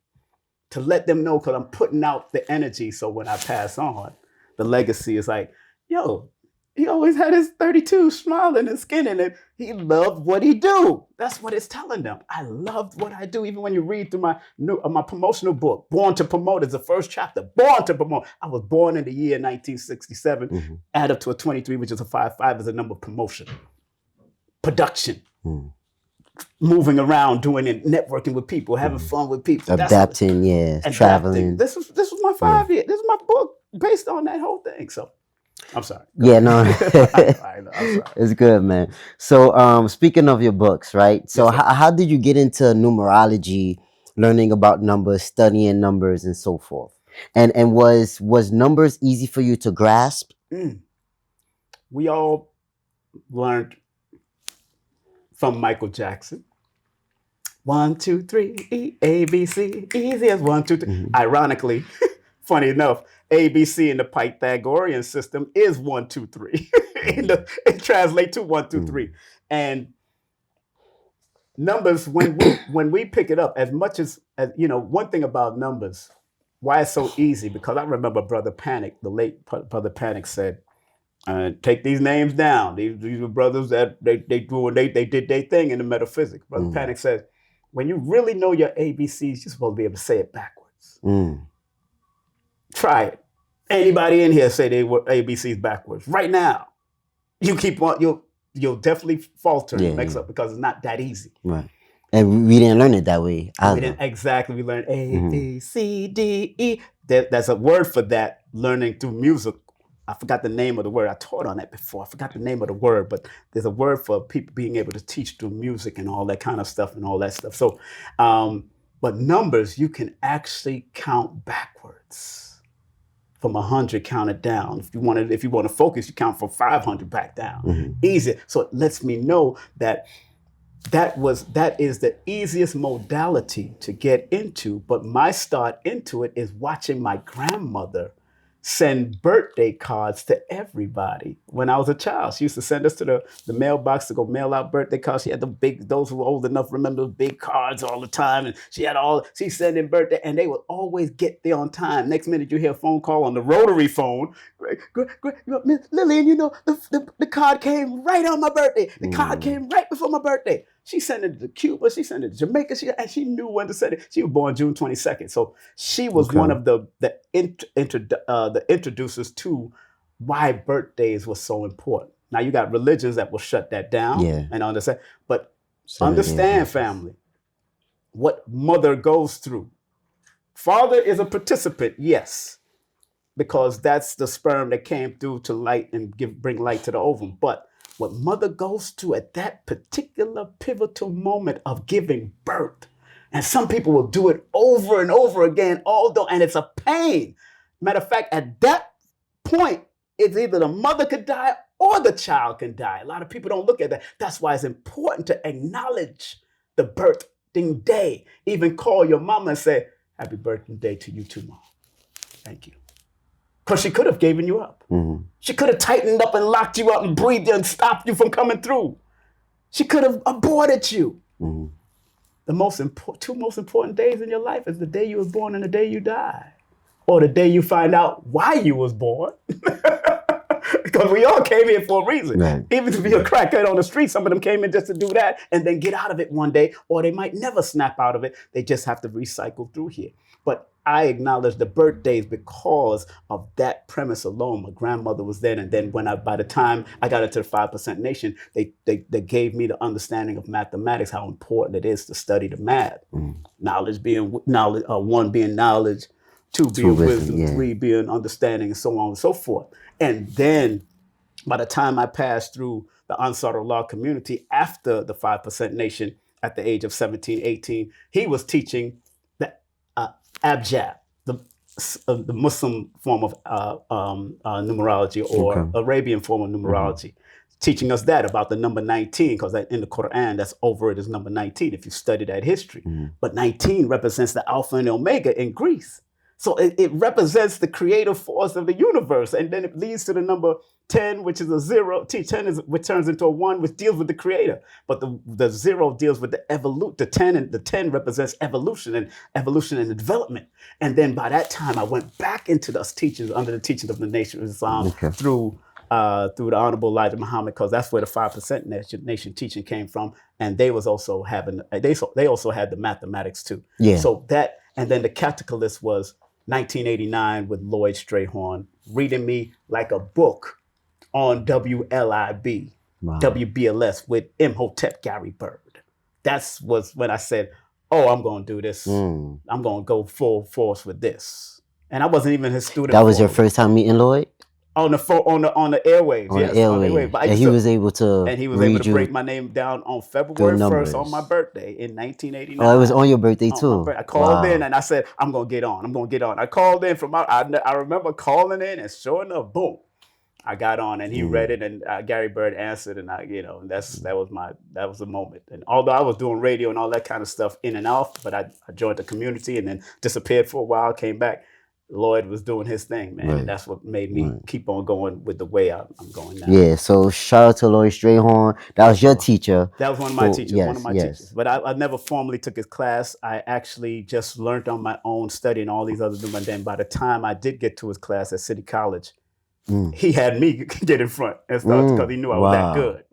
To let them know, because I'm putting out the energy. So when I pass on, the legacy is like, yo, he always had his 32 smiling and skinning, and he loved what he do. That's what it's telling them. I loved what I do. Even when you read through my promotional book, Born to Promote is the first chapter. Born to Promote. I was born in the year 1967. Add up to a 23, which is a 5 is a number of promotion, production. Moving around, doing it, networking with people, having fun with people, adapting, traveling. This was my 5 year. This is my book based on that whole thing. So, I'm sorry. No, I'm sorry. It's good, man. So, speaking of your books, right? So, how did you get into numerology, learning about numbers, studying numbers, and so forth? And was numbers easy for you to grasp? We all learned from Michael Jackson. 1, 2, 3, A, B, C, easy as 1, 2, 3. Ironically, funny enough, ABC in the Pythagorean system is 1, 2, 3. It translates to 1, 2, 3. And numbers, when we pick it up, as much as one thing about numbers, why it's so easy, because I remember Brother Panic, the late Brother Panic said, take these names down. These were brothers that they did their thing in the metaphysics. Brother Panic says, when you really know your ABCs, you're supposed to be able to say it backwards. Try it. Anybody in here say they were ABCs backwards right now? You keep on. You'll definitely falter and mix up because it's not that easy. Right. And we didn't learn it that way. Exactly. We learned A, B, C, D, E. There's a word for that. Learning through music. I forgot the name of the word. I taught on that before. I forgot the name of the word, but there's a word for people being able to teach through music and all that kind of stuff and all that stuff. So, but numbers, you can actually count backwards from 100, count it down. If you want to focus, you count from 500 back down. Easy. So it lets me know that is the easiest modality to get into. But my start into it is watching my grandmother send birthday cards to everybody when I was a child. She used to send us to the mailbox to go mail out birthday cards. She had those who were old enough remember those big cards all the time. And she sent in birthday, and they would always get there on time. Next minute you hear a phone call on the rotary phone. Miss Lillian, the card came right on my birthday. The card came right before my birthday. She sent it to Cuba. She sent it to Jamaica. She knew when to send it. She was born June 22nd. So she was one of the introducers to why birthdays were so important. Now you got religions that will shut that down and understand. But understand, family, what mother goes through. Father is a participant, yes, because that's the sperm that came through to light and bring light to the ovum. But what mother goes through at that particular pivotal moment of giving birth. And some people will do it over and over again, and it's a pain. Matter of fact, at that point, it's either the mother could die or the child can die. A lot of people don't look at that. That's why it's important to acknowledge the birthing day. Even call your mama and say, happy birthday to you too, Mom. Thank you. Because she could have given you up. She could have tightened up and locked you up and breathed you and stopped you from coming through. She could have aborted you. The two most important days in your life is the day you was born and the day you die. Or the day you find out why you was born. Because we all came here for a reason. Right. Even to be a crackhead on the street, some of them came in just to do that and then get out of it one day, or they might never snap out of it. They just have to recycle through here. But I acknowledge the birthdays because of that premise alone. My grandmother was there, and then by the time I got into the 5% Nation, they gave me the understanding of mathematics, how important it is to study the math. Knowledge being knowledge, one being knowledge, two being wisdom, three being understanding, and so on and so forth. And then by the time I passed through the Ansar Allah community after the 5% Nation at the age of 17, 18, he was teaching the abjad, the Muslim form of numerology, or Arabian form of numerology, teaching us that about the number 19, because in the Quran, that's over it is number 19 if you study that history. But 19 represents the Alpha and Omega in Greece. So it represents the creative force of the universe. And then it leads to the number 10, which is a 0. 10 which turns into a 1, which deals with the creator. But the 0 deals with the evolute. The 10 represents evolution and development. And then by that time, I went back into those teachings, under the teachings of the Nation of Islam, through the Honorable Elijah Muhammad, because that's where the 5% Nation teaching came from. And they was also having, they also had the mathematics too. Yeah. So that, and then the Catechist was 1989 with Lloyd Strayhorn, reading me like a book on WLIB, WBLS with Imhotep Gary Bird. That was when I said, oh, I'm going to do this. I'm going to go full force with this. And I wasn't even his student. That was your first time meeting Lloyd? On the airwaves, yes. On the airwaves. And he was able to break my name down on February 1st on my birthday in 1989. Oh, it was on your birthday too? I called in and I said, I'm going to get on. I called in I remember calling in, and sure enough, boom, I got on, and he read it, and Gary Bird answered, and that was the moment. And although I was doing radio and all that kind of stuff in and out, but I joined the community and then disappeared for a while, came back. Lloyd was doing his thing, man. And that's what made me keep on going with the way I'm going now. Yeah, so shout out to Lloyd Strayhorn. That was your teacher. That was one of my teachers, But I never formally took his class. I actually just learned on my own, studying all these other things. And then by the time I did get to his class at City College, he had me get in front and start, because he knew I was that good.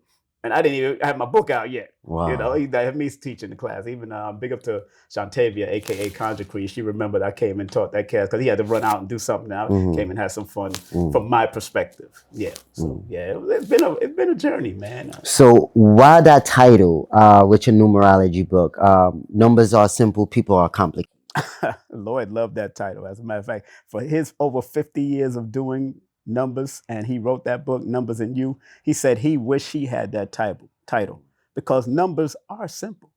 And I didn't even have my book out yet. Wow. He had me teaching the class. Even big up to Shantavia, a.k.a. Conjure Queen. She remembered I came and taught that class because he had to run out and do something now. Came and had some fun from my perspective. Yeah. So, it's been a journey, man. So why that title with your numerology book? Numbers are simple, people are complicated. Lloyd loved that title. As a matter of fact, for his over 50 years of doing numbers, and he wrote that book, Numbers and You, he said he wished he had that title because numbers are simple.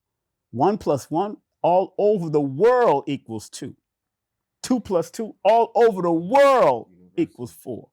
1 + 1 all over the world equals 2. 2 + 2 all over the world equals 4.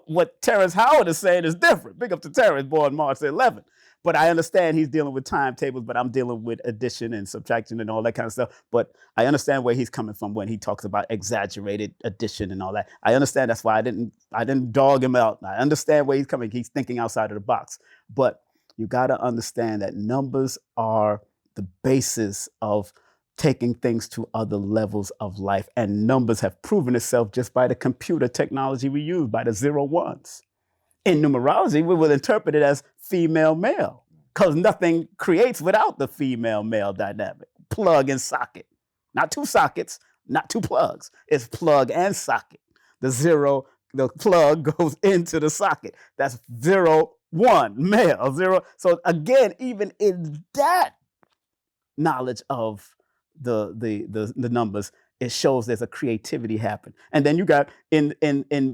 What Terrence Howard is saying is different. Big up to Terrence, born March 11th. But I understand he's dealing with timetables, but I'm dealing with addition and subtraction and all that kind of stuff. But I understand where he's coming from when he talks about exaggerated addition and all that. I understand. That's why I didn't dog him out. I understand where he's coming. He's thinking outside of the box. But you got to understand that numbers are the basis of taking things to other levels of life. And numbers have proven itself just by the computer technology we use, by the 0 1s. In numerology, we will interpret it as female-male, because nothing creates without the female-male dynamic. Plug and socket. Not 2 sockets, not 2 plugs. It's plug and socket. The plug goes into the socket. That's 0 1, male, 0. So again, even in that knowledge of the numbers, it shows there's a creativity happen. And then you got in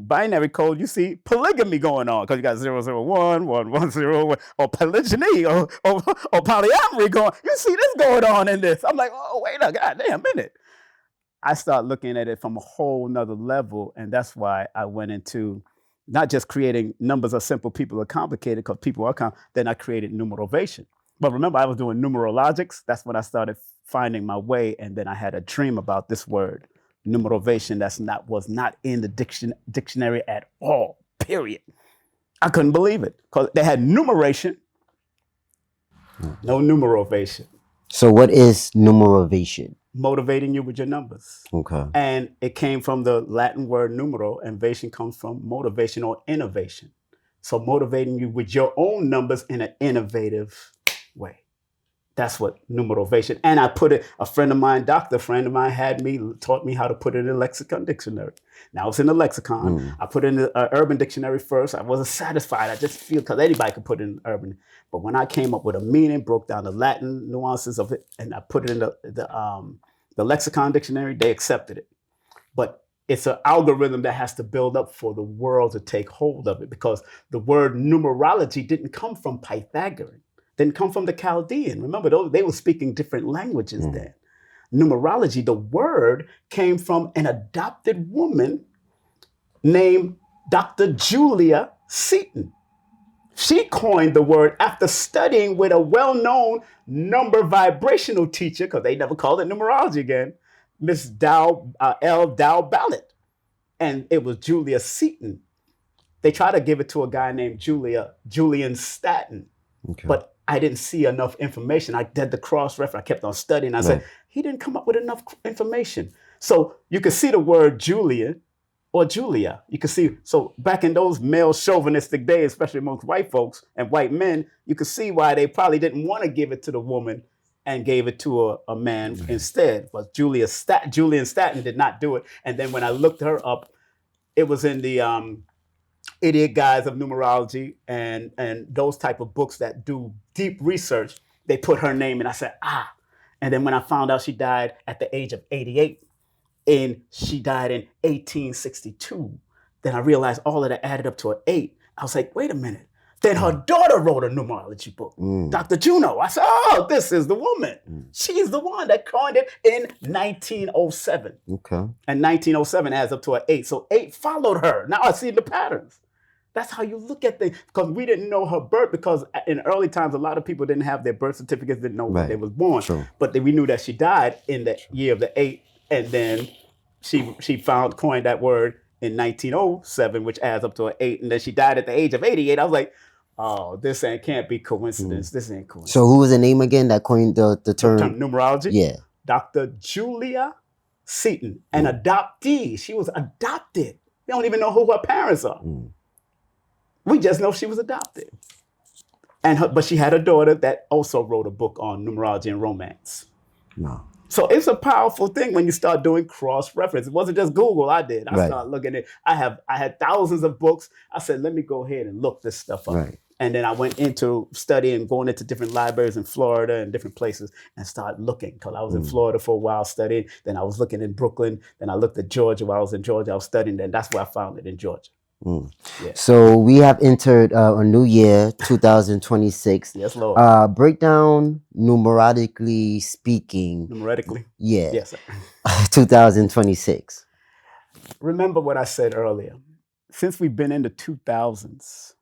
binary code, you see polygamy going on, because you got 001, 110, or polygyny or polyamory going. You see this going on in this. I'm like, oh, wait a goddamn minute. I start looking at it from a whole nother level. And that's why I went into not just creating numbers are simple, people are complicated, because people are complicated. Then I created Numerovation. But remember, I was doing numerologics. That's when I started finding my way. And then I had a dream about this word, Numerovation was not in the dictionary at all, period. I couldn't believe it because they had numeration, no numerovation. So what is numerovation? Motivating you with your numbers. Okay. And it came from the Latin word numero, and vation comes from motivation or innovation. So motivating you with your own numbers in an innovative way. That's what numerovation. And I put it, a friend of mine, doctor friend of mine, taught me how to put it in a lexicon dictionary. Now it's in the lexicon. I put it in the urban dictionary first. I wasn't satisfied. I just feel because anybody could put it in urban. But when I came up with a meaning, broke down the Latin nuances of it, and I put it in the lexicon dictionary, they accepted it. But it's an algorithm that has to build up for the world to take hold of it, because the word numerology didn't come from Pythagorean. Didn't come from the Chaldean. Remember, they were speaking different languages then. Numerology, the word, came from an adopted woman named Dr. Julia Seton. She coined the word after studying with a well-known number vibrational teacher, because they never called it numerology again, Miss L. Dow Ballot. And it was Julia Seton. They tried to give it to a guy named Julian Staton. Okay. But I didn't see enough information. I did the cross-reference. I kept on studying. I said, he didn't come up with enough information. So you can see the word Julia or Julia. You can see, so back in those male chauvinistic days, especially amongst white folks and white men, you could see why they probably didn't want to give it to the woman and gave it to a man instead. But Julian Staton did not do it. And then when I looked her up, it was in the Idiot Guys of Numerology and those type of books that do deep research. They put her name and I said, And then when I found out she died at the age of 88 and she died in 1862, then I realized all of that added up to an 8. I was like, wait a minute. Then her daughter wrote a numerology book, Dr. Juno. I said, oh, this is the woman. She's the one that coined it in 1907. Okay. And 1907 adds up to an 8. So 8 followed her. Now I see the patterns. That's how you look at things. Because we didn't know her birth, because in early times, a lot of people didn't have their birth certificates, didn't know when they was born. True. But we knew that she died in the year of the 8. And then she coined that word in 1907, which adds up to an 8. And then she died at the age of 88. I was like, oh, this can't be coincidence. This ain't coincidence. So who was the name again that coined the term? The term numerology? Yeah. Dr. Julia Seton, an adoptee. She was adopted. We don't even know who her parents are. We just know she was adopted. But she had a daughter that also wrote a book on numerology and romance. No. So it's a powerful thing when you start doing cross-reference. It wasn't just Google. I did. I started looking at it. I had thousands of books. I said, let me go ahead and look this stuff up. Right. And then I went into studying, going into different libraries in Florida and different places and started looking, because I was in Florida for a while studying. Then I was looking in Brooklyn. Then I looked at Georgia while I was in Georgia. I was studying. Then that's where I found it, in Georgia. Yeah. So we have entered a new year, 2026. Yes, Lord. Break down numerically speaking. Numerically? Yeah. Yes, sir. 2026. Remember what I said earlier. Since we've been in the 2000s,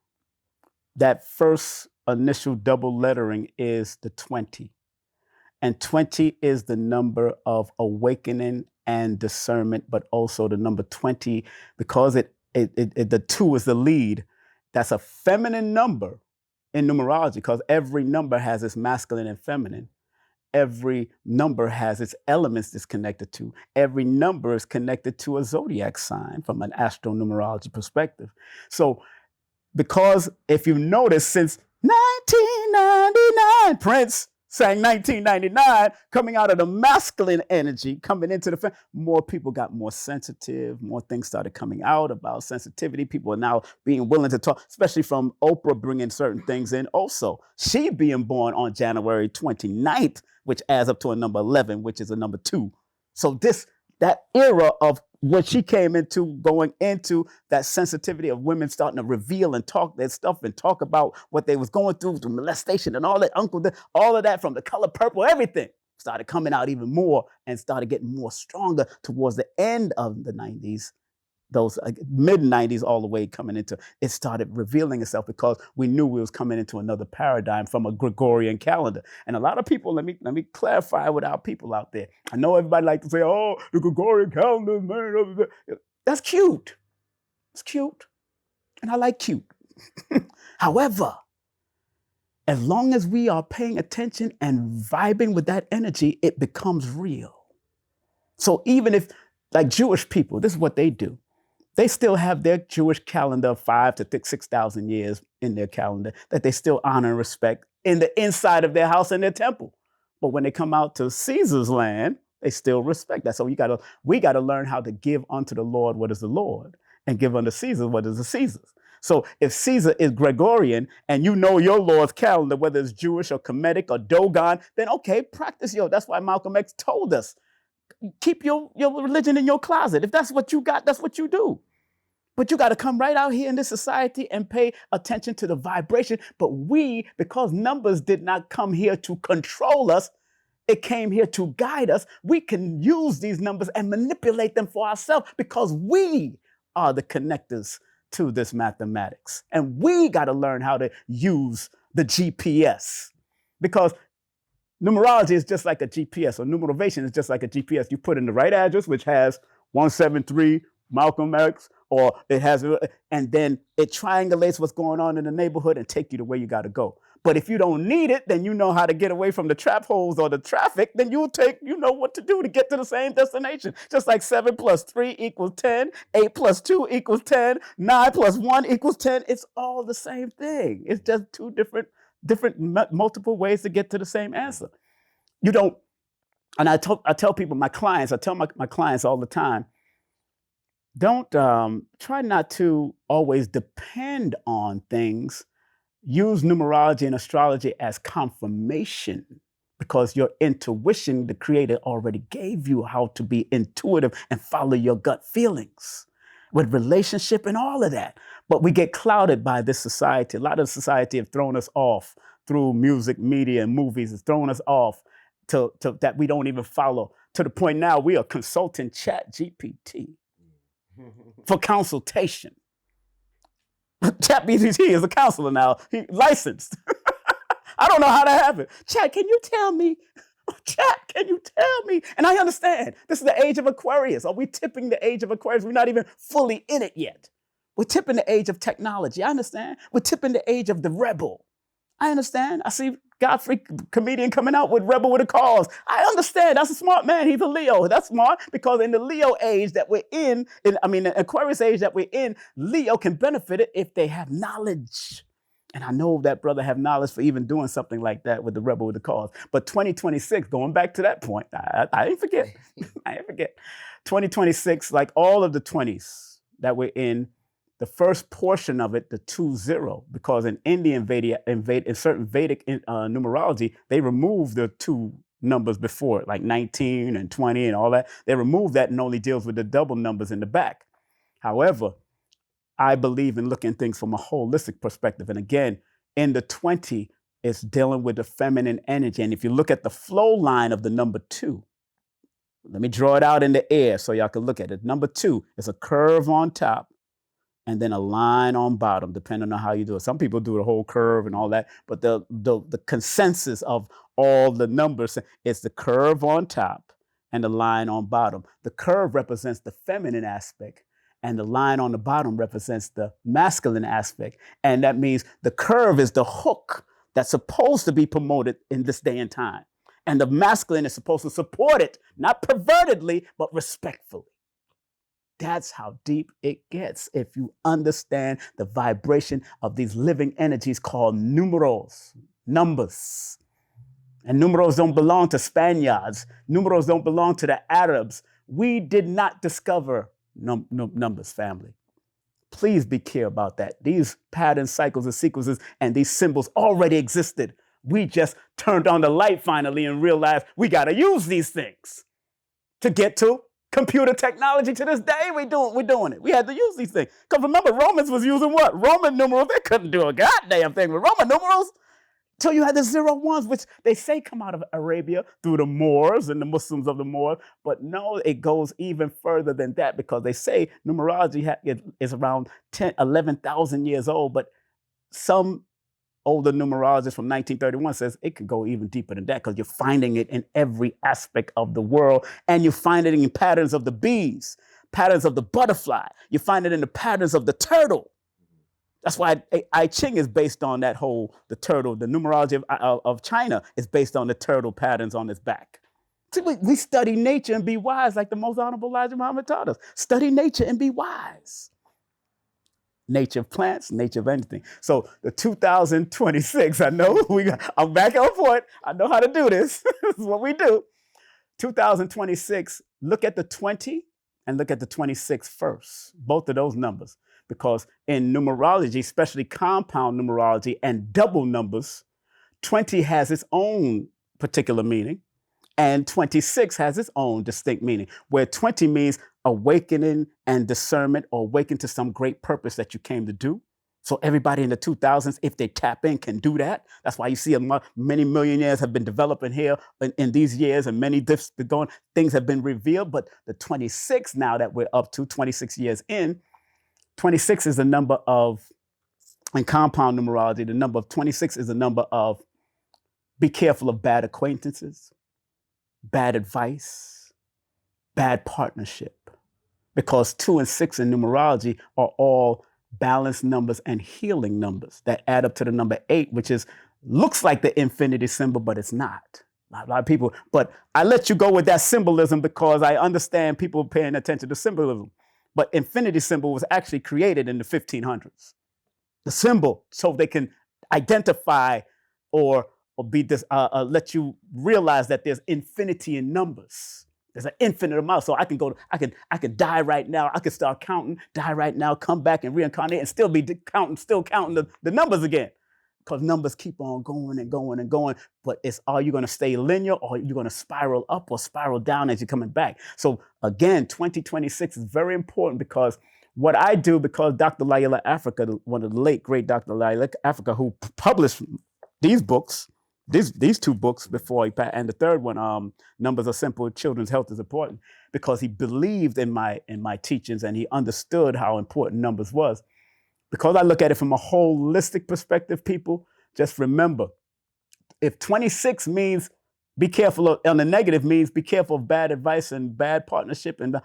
that first initial double lettering is the 20. And 20 is the number of awakening and discernment, but also the number 20, because the 2 is the lead. That's a feminine number in numerology, because every number has its masculine and feminine. Every number has its elements it's connected to. Every number is connected to a zodiac sign from an astronumerology perspective. So, because if you notice, since 1999, Prince sang 1999, coming out of the masculine energy, coming into the more people got more sensitive, more things started coming out about sensitivity. People are now being willing to talk, especially from Oprah bringing certain things in also. She being born on January 29th, which adds up to a number 11, which is a number 2. So that era of when she came into, going into that sensitivity of women starting to reveal and talk their stuff and talk about what they was going through, the molestation and all that, all of that from The Color Purple, everything started coming out even more and started getting more stronger towards the end of the 90s. those mid 90s all the way coming into, it started revealing itself because we knew we was coming into another paradigm from a Gregorian calendar. And a lot of people, let me clarify with our people out there. I know everybody like to say, oh, the Gregorian calendar, man. That's cute. It's cute. And I like cute. However, as long as we are paying attention and vibing with that energy, it becomes real. So even if, like Jewish people, this is what they do. They still have their Jewish calendar of 5,000 to 6,000 years in their calendar that they still honor and respect in the inside of their house and their temple. But when they come out to Caesar's land, they still respect that. So we gotta learn how to give unto the Lord what is the Lord and give unto Caesar what is the Caesar's. So if Caesar is Gregorian and you know your Lord's calendar, whether it's Jewish or Kemetic or Dogon, then okay, practice That's why Malcolm X told us, keep your religion in your closet. If that's what you got, that's what you do. But you got to come right out here in this society and pay attention to the vibration. But we, because numbers did not come here to control us, it came here to guide us. We can use these numbers and manipulate them for ourselves because we are the connectors to this mathematics. And we got to learn how to use the GPS because numerology is just like a GPS, or numerovation is just like a GPS. You put in the right address, which has 173 Malcolm X, or it has, and then it triangulates what's going on in the neighborhood and take you to where you got to go. But if you don't need it, then you know how to get away from the trap holes or the traffic, then you know what to do to get to the same destination. Just like 7 plus 3 equals 10, 8 plus 2 equals 10, 9 plus 1 equals 10. It's all the same thing. It's just two different multiple ways to get to the same answer. You don't, and I tell people, my clients all the time, don't try not to always depend on things. Use numerology and astrology as confirmation because your intuition, the Creator already gave you how to be intuitive and follow your gut feelings with relationship and all of that. But we get clouded by this society. A lot of society have thrown us off through music, media, and movies. It's thrown us off to that we don't even follow, to the point now we are consulting Chat GPT for consultation. Chat GPT is a counselor now. He licensed. I don't know how that happened. Chat, can you tell me? Chat, can you tell me? And I understand. This is the age of Aquarius. Are we tipping the age of Aquarius? We're not even fully in it yet. We're tipping the age of technology. I understand. We're tipping the age of the rebel. I understand. I see Godfrey, comedian, coming out with Rebel with a Cause. I understand. That's a smart man. He's a Leo. That's smart because in the Leo age that we're in the Aquarius age that we're in, Leo can benefit it if they have knowledge. And I know that brother have knowledge for even doing something like that with the Rebel with the Cause. But 2026, going back to that point, I ain't forget. I ain't forget. 2026, like all of the 20s that we're in, the first portion of it, the 2-0, because in Indian in certain Vedic numerology, they remove the 2 numbers before it, like 19 and 20 and all that. They remove that and only deals with the double numbers in the back. However, I believe in looking at things from a holistic perspective. And again, in the 20, it's dealing with the feminine energy. And if you look at the flow line of the number 2, let me draw it out in the air so y'all can look at it. Number 2 is a curve on top and then a line on bottom, depending on how you do it. Some people do the whole curve and all that, but the consensus of all the numbers is the curve on top and the line on bottom. The curve represents the feminine aspect, and the line on the bottom represents the masculine aspect. And that means the curve is the hook that's supposed to be promoted in this day and time. And the masculine is supposed to support it, not pervertedly, but respectfully. That's how deep it gets if you understand the vibration of these living energies called numerals, numbers. And numerals don't belong to Spaniards. Numerals don't belong to the Arabs. We did not discover numbers, family. Please be clear about that. These patterns, cycles, and sequences, and these symbols already existed. We just turned on the light finally and realized we got to use these things to get to computer technology. To this day, we're doing it. We had to use these things. Because remember, Romans was using what? Roman numerals. They couldn't do a goddamn thing with Roman numerals. Till you had the 0 1s, which they say come out of Arabia through the Moors and the Muslims of the Moors. But no, it goes even further than that, because they say numerology is around 11,000 years old. But some older numerologists from 1931 says it could go even deeper than that, because you're finding it in every aspect of the world. And you find it in patterns of the bees, patterns of the butterfly. You find it in the patterns of the turtle. That's why I Ching is based on the turtle. The numerology of China is based on the turtle patterns on its back. See, we study nature and be wise, like the most honorable Elijah Muhammad taught us. Study nature and be wise. Nature of plants, nature of anything. So the 2026, I'm back on point. I know how to do this. This is what we do. 2026, look at the 20 and look at the 26 first, both of those numbers. Because in numerology, especially compound numerology and double numbers, 20 has its own particular meaning, and 26 has its own distinct meaning, where 20 means awakening and discernment, or awaken to some great purpose that you came to do. So everybody in the 2000s, if they tap in, can do that. That's why you see many millionaires have been developing here in these years, and many things have been revealed. But the 26 now that we're up to, 26 years in, 26 is the number of, in compound numerology, the number of 26 is the number of be careful of bad acquaintances, bad advice, bad partnership. Because 2 and 6 in numerology are all balanced numbers and healing numbers that add up to the number 8, which looks like the infinity symbol, but it's not. A lot of people, but I let you go with that symbolism because I understand people paying attention to symbolism. But infinity symbol was actually created in the 1500s. The symbol, so they can identify or be this, let you realize that there's infinity in numbers. There's an infinite amount. So I could die right now. I could start counting, die right now, come back and reincarnate and still be counting the numbers again. Because numbers keep on going and going and going. But are you going to stay linear, or are you going to spiral up or spiral down as you're coming back? So again, 2026 is very important, because what I do, because Dr. Laila Africa, one of the late great Dr. Laila Africa, who published these books, these 2 books before he passed, and the third one, Numbers Are Simple, Children's Health is Important, because he believed in my teachings and he understood how important numbers was. Because I look at it from a holistic perspective, people, just remember, if 26 means be careful on the negative, means be careful of bad advice and bad partnership, and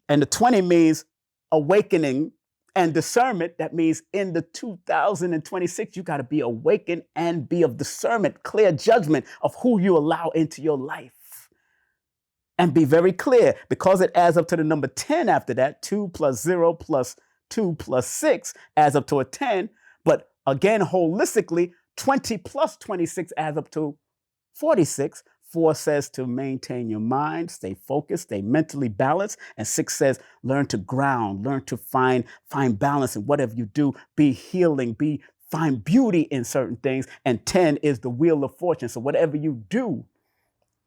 the 20 means awakening and discernment, that means in the 2026, you got to be awakened and be of discernment, clear judgment of who you allow into your life. And be very clear, because it adds up to the number 10 after that, 2 plus 0 plus 2 plus 6 adds up to a 10. But again, holistically, 20 plus 26 adds up to 46. 4 says to maintain your mind, stay focused, stay mentally balanced. And 6 says learn to ground, learn to find balance in whatever you do, be healing, find beauty in certain things. And 10 is the wheel of fortune. So whatever you do,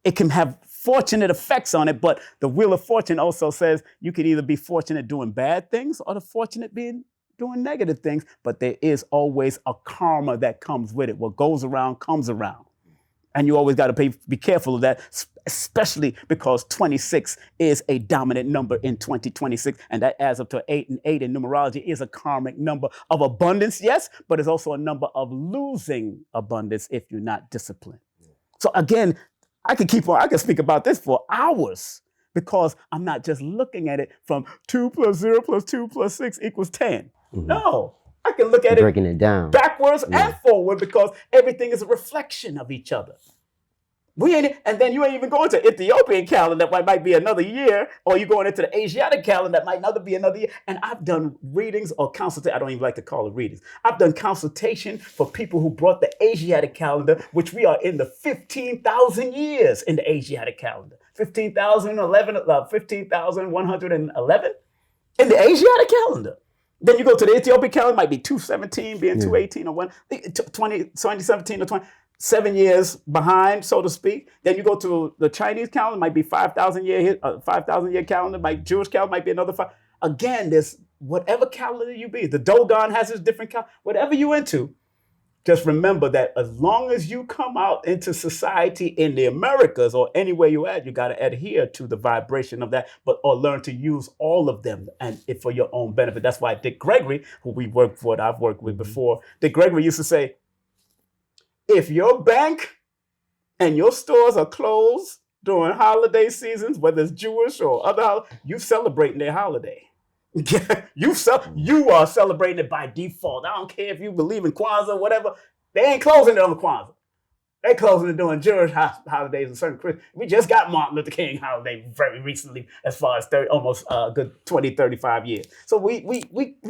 it can have fortunate effects on it, but the wheel of fortune also says you could either be fortunate doing bad things or the fortunate being doing negative things, but there is always a karma that comes with it. What goes around comes around. And you always got to be careful of that, especially because 26 is a dominant number in 2026, and that adds up to 8, and 8 in numerology is a karmic number of abundance, yes, but it's also a number of losing abundance if you're not disciplined. So again, I can speak about this for hours, because I'm not just looking at it from 2 plus 0 plus 2 plus 6 equals 10. Mm-hmm. No, I can look at breaking it down backwards and forward, because everything is a reflection of each other. And then you ain't even going to Ethiopian calendar that might be another year, or you're going into the Asiatic calendar that might be another year. And I've done readings or consultation. I don't even like to call it readings. I've done consultation for people who brought the Asiatic calendar, which we are in the 15,000 years in the Asiatic calendar. 15,111 in the Asiatic calendar. Then you go to the Ethiopian calendar, might be 217 being 218 or 2017 or 20. 7 years behind, so to speak. Then you go to the Chinese calendar, might be 5,000 year calendar. Jewish calendar might be another 5. Again, there's whatever calendar you be. The Dogon has its different calendar. Whatever you into, just remember that as long as you come out into society in the Americas or anywhere you at, you got to adhere to the vibration of that, or learn to use all of them and for your own benefit. That's why Dick Gregory, who we worked for, I've worked with before, Dick Gregory used to say, if your bank and your stores are closed during holiday seasons, whether it's Jewish or other, you celebrating their holiday. You are celebrating it by default. I don't care if you believe in Kwanzaa or whatever. They ain't closing it on Kwanzaa. They closing it during Jewish holidays and certain Christmas. We just got Martin Luther King holiday very recently, as far as almost a good 20, 35 years. So we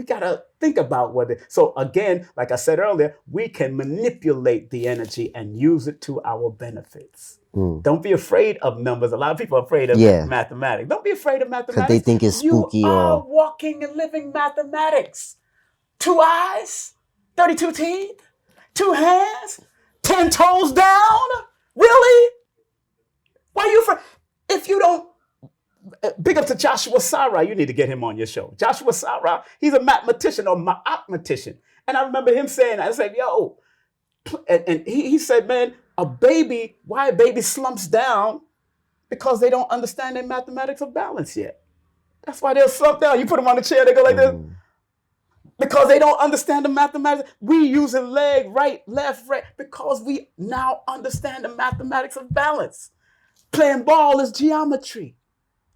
got to think about so again, like I said earlier, we can manipulate the energy and use it to our benefits. Don't be afraid of numbers. A lot of people are afraid of mathematics. Don't be afraid of mathematics. Because they think it's spooky. You are walking and living mathematics. 2 eyes, 32 teeth, 2 hands, 10 toes down? Really? Why are you afraid? If you don't, big up to Joshua Sarah. You need to get him on your show. Joshua Sarah, he's a mathematician or mathematician. And I remember him saying, I said, yo, and he said, man, why a baby slumps down? Because they don't understand their mathematics of balance yet. That's why they'll slump down. You put them on the chair, they go like this. Because they don't understand the mathematics. We use a leg, right, left, right, because we now understand the mathematics of balance. Playing ball is geometry.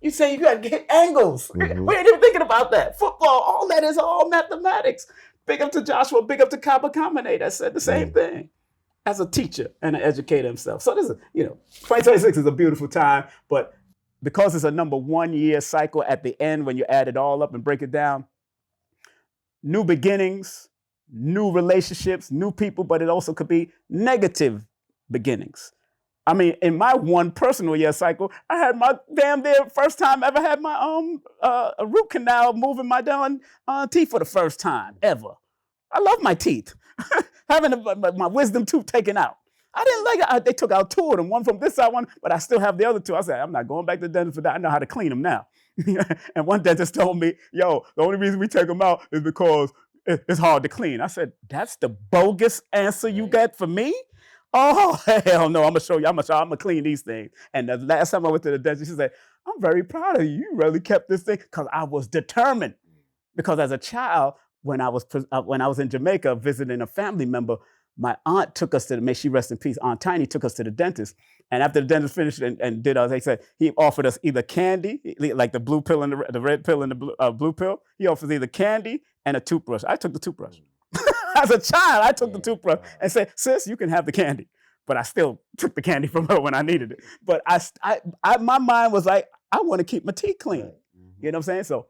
You say you got to get angles. We ain't even thinking about that. Football, all that is all mathematics. Big up to Joshua, big up to Kaba Kamene that said the same thing as a teacher and an educator himself. So this is, 2026 is a beautiful time, but because it's a number 1 year cycle at the end, when you add it all up and break it down, new beginnings, new relationships, new people, but it also could be negative beginnings. I mean, in my one personal year cycle, I had my first time ever had my a root canal moving my teeth for the first time ever. I love my teeth. Having my wisdom tooth taken out. I didn't like it. They took out 2 of them, one from this side, one, but I still have the other 2. I said, I'm not going back to the dentist for that. I know how to clean them now. And one dentist told me, yo, the only reason we take them out is because it's hard to clean. I said, that's the bogus answer you got for me? Oh, hell no, I'm going to show you. I'm going to clean these things. And the last time I went to the dentist, she said, I'm very proud of you. You really kept this thing, because I was determined. Because as a child, when I was in Jamaica visiting a family member, my aunt took us may she rest in peace, Aunt Tiny took us to the dentist. And after the dentist finished and did us, they said he offered us either candy, like the blue pill and the red pill and the blue pill. He offers either candy and a toothbrush. I took the toothbrush. As a child, I took the toothbrush and said, sis, you can have the candy. But I still took the candy from her when I needed it. But my mind was like, I want to keep my teeth clean. You know what I'm saying?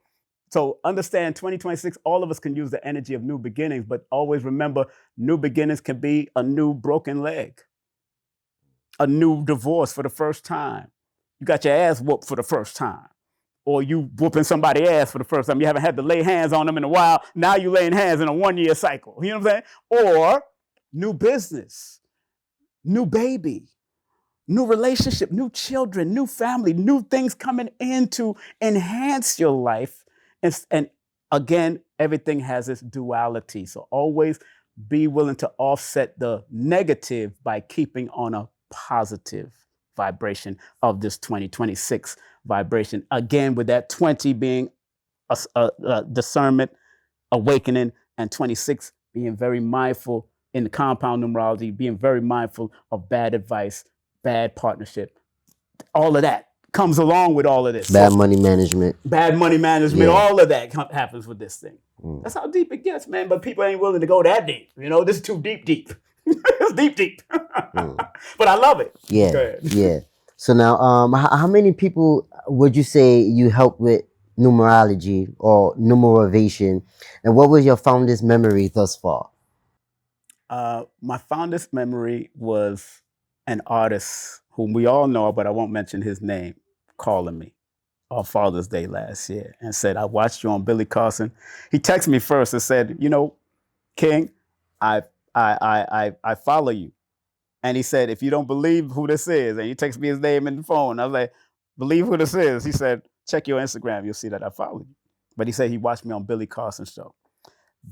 So understand 2026, all of us can use the energy of new beginnings, but always remember, new beginnings can be a new broken leg, a new divorce for the first time. You got your ass whooped for the first time, or you whooping somebody's ass for the first time. You haven't had to lay hands on them in a while. Now you laying hands in a 1 year cycle. You know what I'm saying? Or new business, new baby, new relationship, new children, new family, new things coming in to enhance your life. And again, everything has its duality. So always be willing to offset the negative by keeping on a positive vibration of this 2026 vibration. Again, with that 20 being a discernment, awakening, and 26 being very mindful in the compound numerology, being very mindful of bad advice, bad partnership, all of that comes along with all of this. Bad money management. All of that happens with this thing. That's how deep it gets, man. But people ain't willing to go that deep. This is too deep. It's deep. But I love it. Yeah. So now, how many people would you say you help with numerology or numerovation? And what was your fondest memory thus far? My fondest memory was an artist whom we all know, but I won't mention his name, calling me on Father's Day last year and said, I watched you on Billy Carson. He texted me first and said, King, I follow you. And he said, if you don't believe who this is, and he texted me his name in the phone, I was like, believe who this is. He said, check your Instagram, you'll see that I follow you. But he said he watched me on Billy Carson's show.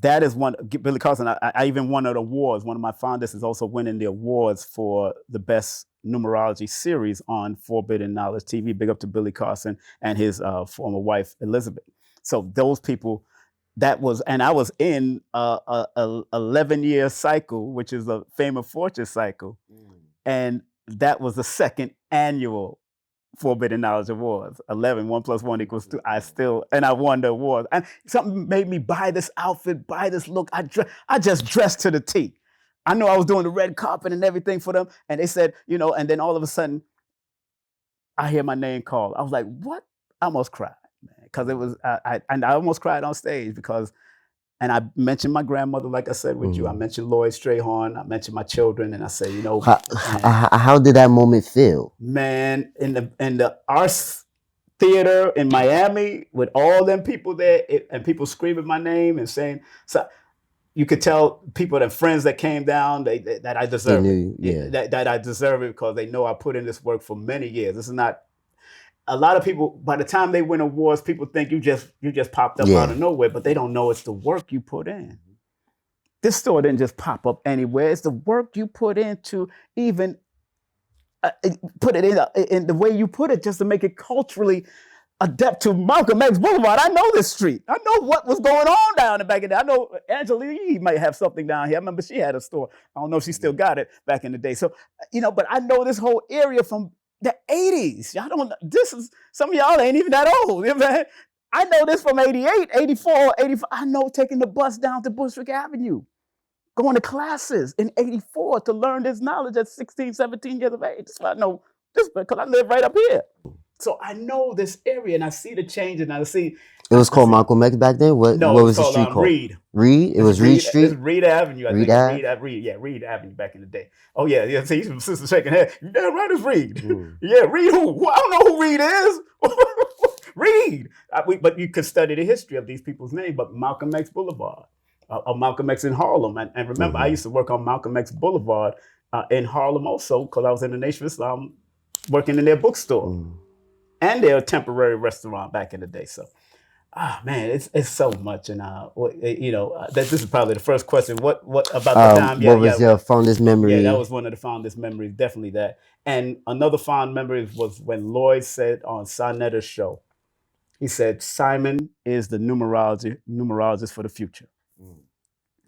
that is one. Billy Carson. I even won an award. One of my fondest is also winning the awards for the best numerology series on Forbidden Knowledge TV. Big up to Billy Carson and his former wife Elizabeth. So those people, that was, and I was in a 11-year cycle, which is a Fame and Fortune cycle, and that was the second annual Forbidden Knowledge Awards. 11, 1 + 1 = 2. I won the award. And something made me buy this outfit, buy this look. I just dressed to the T. I know I was doing the red carpet and everything for them. And they said, and then all of a sudden, I hear my name called. I was like, what? I almost cried, man. Because it was, I almost cried on stage because, and I mentioned my grandmother, like I said with you. I mentioned Lloyd Strayhorn. I mentioned my children, and I said, how did that moment feel? Man, in the arts theater in Miami with all them people there, and people screaming my name and saying, so you could tell people, that friends that came down, that I deserve it. That I deserve it because they know I put in this work for many years. This is not. A lot of people, by the time they win awards, people think you just popped up out of nowhere, but they don't know it's the work you put in. This store didn't just pop up anywhere. It's the work you put into even put it in the way you put it, just to make it culturally adept to Malcolm X Boulevard. I know this street. I know what was going on down there back in the day. I know Angela Yee might have something down here. I remember she had a store. I don't know if she still got it back in the day. So, but I know this whole area from the 80s. Y'all don't know. This is, some of y'all ain't even that old. I know this from 88, 84, 85. I know taking the bus down to Bushwick Avenue, going to classes in 84 to learn this knowledge at 16, 17 years of age. That's why I know this, because I live right up here. So I know this area, and I see the change, and I see. It was called Malcolm X back then? What was the street called? Reed. Reed? It was Reed Street? It's Reed Avenue, I think. Reed Avenue back in the day. Oh, yeah. See, some sisters shaking head. Yeah, right, it's Reed. Yeah, Reed who? Well, I don't know who Reed is. Reed. But you could study the history of these people's names, but Malcolm X Boulevard, Malcolm X in Harlem. And remember, I used to work on Malcolm X Boulevard in Harlem also, because I was in the Nation of Islam working in their bookstore. And their temporary restaurant back in the day. So, man, it's so much. And this is probably the first question. What about the time? What was your fondest memory? Yeah, that was one of the fondest memories. Definitely that. And another fond memory was when Lloyd said on Sonetta's show, he said, Simon is the numerologist for the future.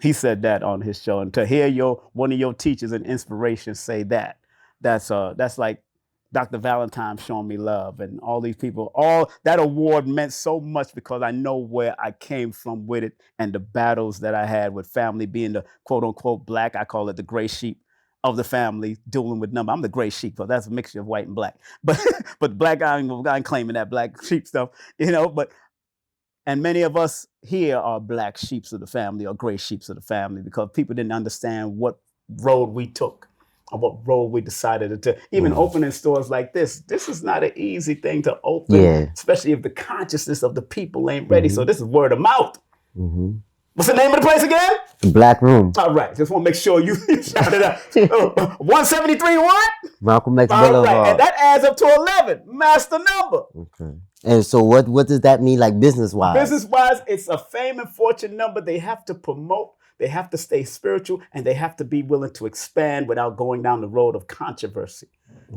He said that on his show. And to hear one of your teachers and inspirations say that, that's like Dr. Valentine showing me love, and all these people. All that award meant so much because I know where I came from with it, and the battles that I had with family, being the quote unquote black, I call it the gray sheep of the family, dealing with number. I'm the gray sheep, because that's a mixture of white and black. But black, I ain't claiming that black sheep stuff, and many of us here are black sheeps of the family or gray sheeps of the family, because people didn't understand what road we took, or what road we decided to. Even opening stores like this is not an easy thing to open, especially if the consciousness of the people ain't ready. So this is word of mouth. What's the name of the place again? The Black Room. All right, just want to make sure you shout it out. 173 what? Malcolm X Boulevard. All right, and that adds up to 11. Master number. Okay. And so what does that mean, like business-wise? Business-wise, it's a fame and fortune number. They have to promote. They have to stay spiritual, and they have to be willing to expand without going down the road of controversy.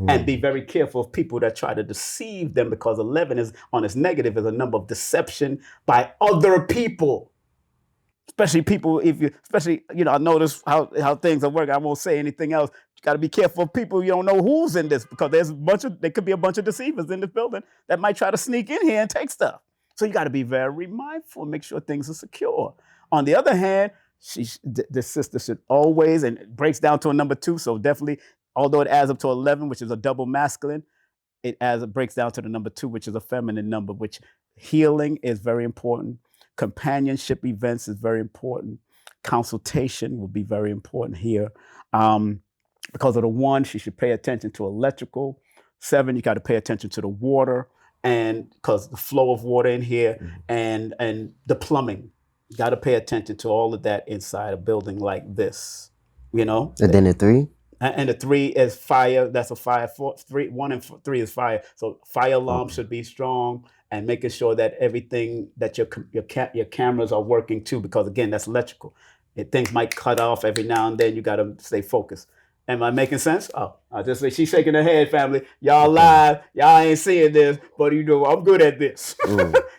And be very careful of people that try to deceive them, because 11 is on its negative is a number of deception by other people. Especially people, I notice how things are working. I won't say anything else. You got to be careful of people. You don't know who's in this, because there could be a bunch of deceivers in this building that might try to sneak in here and take stuff. So you got to be very mindful and make sure things are secure. On the other hand, the sister should always, and it breaks down to a number 2. So definitely, although it adds up to 11, which is a double masculine, it breaks down to the number 2, which is a feminine number, which healing is very important. Companionship events is very important. Consultation will be very important here. Because of the 1, she should pay attention to electrical. 7, you got to pay attention to the water, and because the flow of water in here, and the plumbing. You got to pay attention to all of that inside a building like this, And then the 3? And the 3 is fire. That's a fire. 1 and 3 is fire. So fire alarm should be strong, and making sure that everything that your cameras are working too, because again, that's electrical. Things might cut off every now and then. You got to stay focused. Am I making sense? Oh, I just say she's shaking her head, family. Y'all live. Y'all ain't seeing this, but I'm good at this.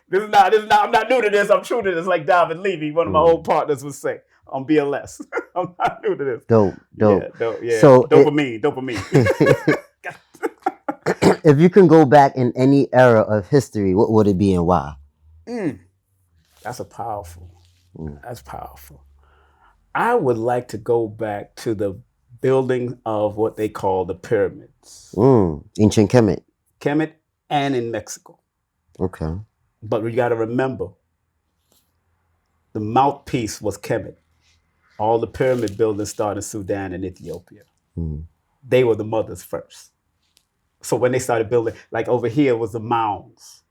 This is not, I'm not new to this. I'm true to this, like David Levy, one of my old partners would say on BLS. I'm not new to this. Dope. Yeah. So dopamine. If you can go back in any era of history, what would it be and why? That's powerful. That's powerful. I would like to go back to the building of what they call the pyramids. Ancient Kemet. Kemet and in Mexico. Okay. But we got to remember, the mouthpiece was Kemet. All the pyramid buildings started in Sudan and Ethiopia. They were the mothers first. So when they started building, like over here was the mounds.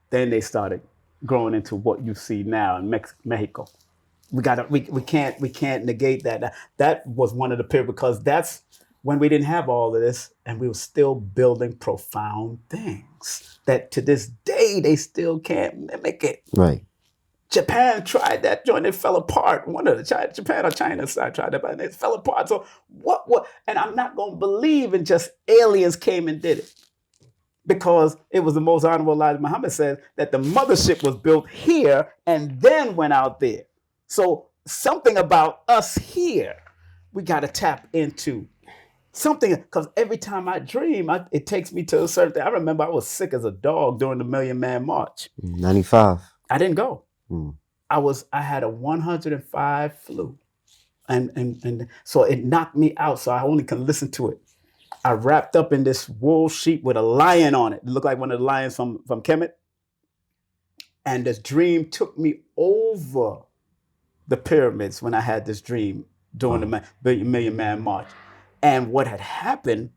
Then they started growing into what you see now in Mexico. We can't negate that. That was one of the pyramids, because that's when we didn't have all of this, and we were still building profound things that to this day they still can't mimic it. Right. Japan tried that joint, it fell apart. One of the Japan or China side tried that, but it fell apart. So what? And I'm not gonna believe in just aliens came and did it, because it was the most honorable Elijah Muhammad said that the mothership was built here and then went out there. So something about us here, we got to tap into something, because every time I dream, it takes me to a certain thing. I remember I was sick as a dog during the Million Man March. 95. I didn't go. I had a 105 flu, and so it knocked me out. So I only can listen to it. I wrapped up in this wool sheet with a lion on it. It looked like one of the lions from Kemet. And this dream took me over the pyramids when I had this dream during the Million Man March. And what had happened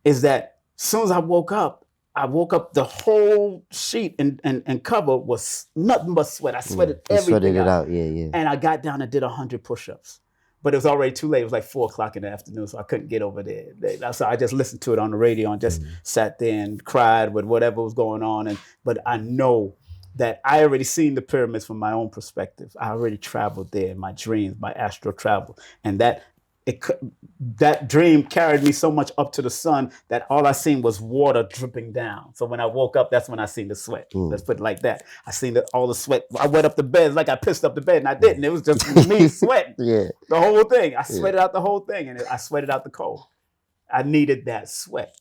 is that as soon as I woke up, the whole sheet and cover was nothing but sweat. I sweated everything out. Yeah. And I got down and did 100 push-ups. But it was already too late. It was like 4:00 in the afternoon, so I couldn't get over there. So I just listened to it on the radio and just sat there and cried with whatever was going on. But I know that I already seen the pyramids from my own perspective. I already traveled there in my dreams, my astral travel. And that dream carried me so much up to the sun that all I seen was water dripping down. So when I woke up, that's when I seen the sweat. Let's put it like that. I seen all the sweat. I wet up the bed like I pissed up the bed, and I didn't. It was just me sweating. The whole thing. I sweated out the whole thing, and I sweated out the cold. I needed that sweat.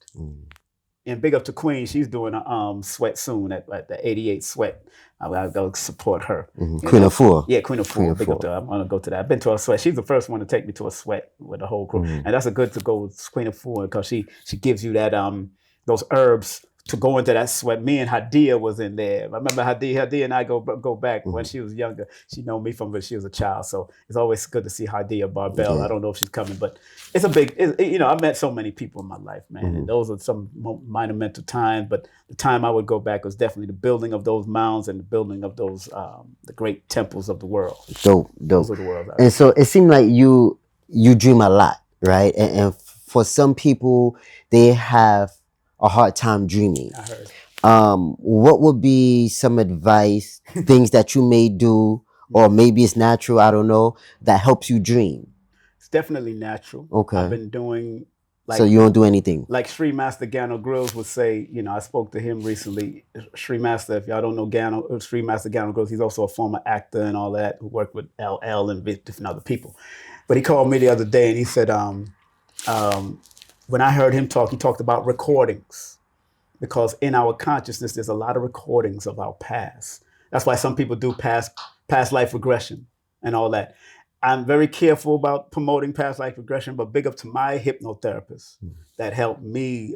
And big up to Queen. She's doing a sweat soon at the 88 sweat. I'll go support her. Queen of Four. Yeah, Queen of Four. Big up to her. I'm going to go to that. I've been to a sweat. She's the first one to take me to a sweat with the whole crew. And that's a good to go with Queen of Four, because she gives you that those herbs to go into that sweat. Me and Hadia was in there. I remember Hadia and I go back when she was younger. She know me from when she was a child. So it's always good to see Hadia Barbell. I don't know if she's coming, but it's a big, I met so many people in my life, man. And those are some monumental times. But the time I would go back was definitely the building of those mounds and the building of those, the great temples of the world. Dope. Those are the world. And so it seemed like you dream a lot, right? And for some people, they have a hard time dreaming. I heard. What would be some advice, things that you may do, or maybe it's natural, I don't know, that helps you dream? It's definitely natural. Okay. I've been doing so you don't do anything? Like Sri Master Gano Grills would say, I spoke to him recently. Sri Master, if y'all don't know Sri Master Gano Grills, he's also a former actor and all that, who worked with LL and different other people. But he called me the other day and he said, when I heard him talk, he talked about recordings, because in our consciousness, there's a lot of recordings of our past. That's why some people do past life regression and all that. I'm very careful about promoting past life regression, but big up to my hypnotherapist that helped me,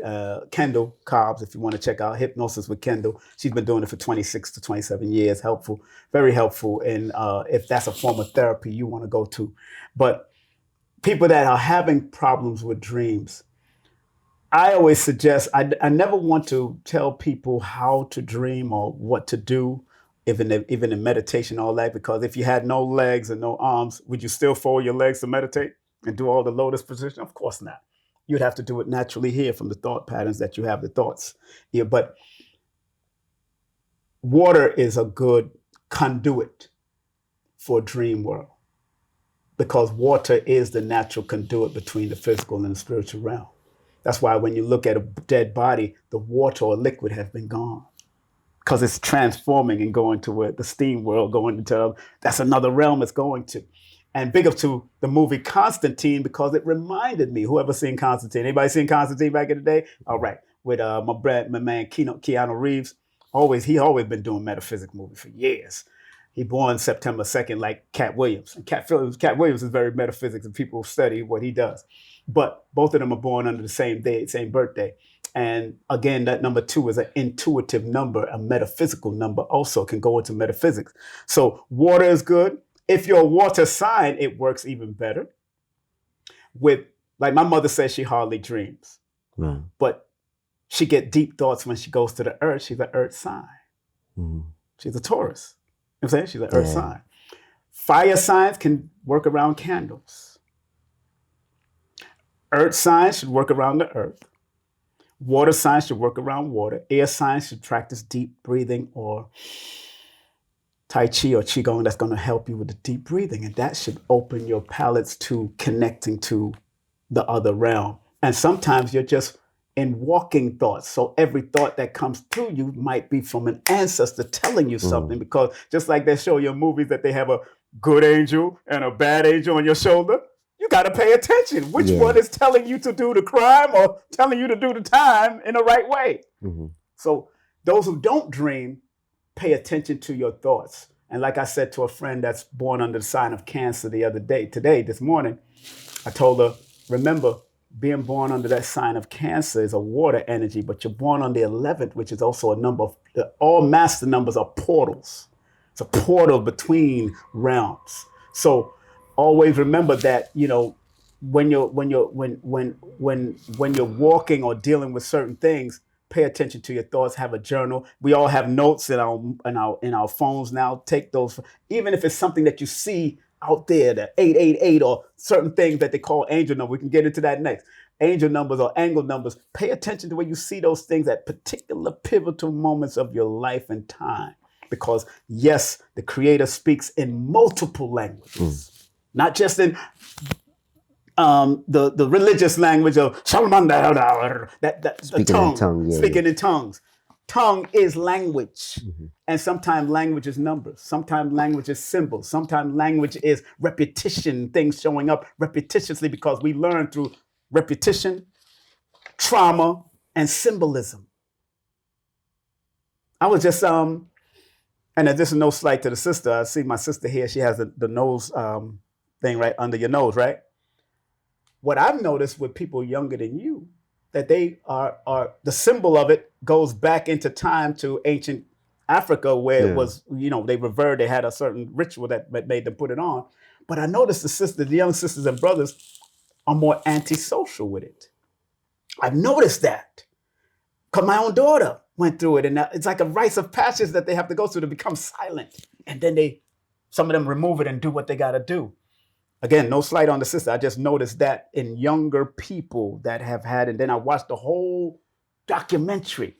Kendall Cobbs, if you want to check out Hypnosis with Kendall. She's been doing it for 26 to 27 years. Helpful, very helpful. And if that's a form of therapy you want to go to. But people that are having problems with dreams, I always suggest, I never want to tell people how to dream or what to do, even in meditation, all that, because if you had no legs and no arms, would you still fold your legs to meditate and do all the lotus position? Of course not. You'd have to do it naturally here from the thought patterns that you have, the thoughts. Yeah, but water is a good conduit for dream world, because water is the natural conduit between the physical and the spiritual realm. That's why when you look at a dead body, the water or liquid has been gone, because it's transforming and going to where the steam world, going into, that's another realm it's going to. And big up to the movie Constantine, because it reminded me, whoever seen Constantine, anybody seen Constantine back in the day? All right, with my man Keanu Reeves. He always been doing metaphysics movies for years. He born September 2nd, like Cat Williams. And Cat Williams is very metaphysics, and people study what he does. But both of them are born under the same day, same birthday. And again, that number 2 is an intuitive number, a metaphysical number, also can go into metaphysics. So water is good. If you're a water sign, it works even better. With, like my mother says, she hardly dreams. Right. But she get deep thoughts when she goes to the earth. She's an earth sign. Mm-hmm. She's a Taurus. You know what I'm saying? She's an earth sign. Fire signs can work around candles. Earth signs should work around the earth. Water signs should work around water. Air signs should practice deep breathing or Tai Chi or Qigong. That's going to help you with the deep breathing. And that should open your palates to connecting to the other realm. And sometimes you're just in walking thoughts. So every thought that comes through you might be from an ancestor telling you something, because just like they show you in movies that they have a good angel and a bad angel on your shoulder, you got to pay attention. Which one is telling you to do the crime or telling you to do the time in the right way? Mm-hmm. So those who don't dream, pay attention to your thoughts. And like I said to a friend that's born under the sign of Cancer this morning, I told her, remember, being born under that sign of Cancer is a water energy, but you're born on the 11th, which is also a number of, all master numbers are portals. It's a portal between realms. So always remember that, you know, when you're walking or dealing with certain things, pay attention to your thoughts. Have a journal. We all have notes in our phones now. Take those, even if it's something that you see out there, the 888 or certain things that they call angel number. We can get into that next. Angel numbers or angle numbers. Pay attention to where you see those things at particular pivotal moments of your life and time. Because yes, the Creator speaks in multiple languages, not just in the religious language of speaking in tongues. Tongue is language. And sometimes language is numbers. Sometimes language is symbols. Sometimes language is repetition, things showing up repetitiously, because we learn through repetition, trauma, and symbolism. I was just, and this is no slight to the sister. I see my sister here. She has the nose thing right under your nose, right? What I've noticed with people younger than you, that they are the symbol of it goes back into time to ancient Africa, where it was, you know, they revered, they had a certain ritual that made them put it on. But I noticed the young sisters and brothers are more antisocial with it. I've noticed that, because my own daughter went through it, and it's like a rites of passage that they have to go through to become silent. And then some of them remove it and do what they got to do. Again, no slight on the sister. I just noticed that in younger people that have had, and then I watched the whole documentary,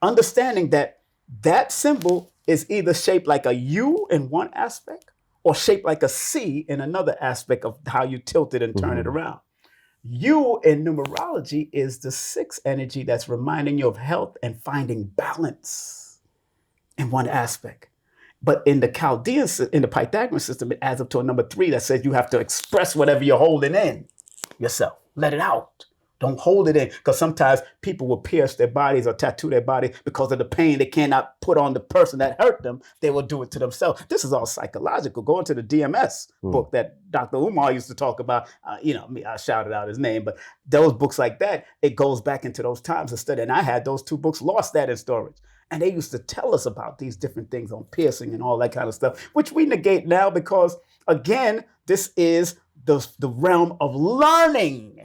understanding that that symbol is either shaped like a U in one aspect or shaped like a C in another aspect of how you tilt it and turn it around. U in numerology is the 6th energy that's reminding you of health and finding balance in one aspect. But in the Chaldean, in the Pythagorean system, it adds up to a number 3 that says you have to express whatever you're holding in yourself. Let it out. Don't hold it in. Because sometimes people will pierce their bodies or tattoo their body because of the pain they cannot put on the person that hurt them. They will do it to themselves. This is all psychological. Go into the DMS book that Dr. Umar used to talk about. I shouted out his name, but those books like that, it goes back into those times of study. And I had those 2 books, lost that in storage. And they used to tell us about these different things on piercing and all that kind of stuff, which we negate now because, again, this is the realm of learning.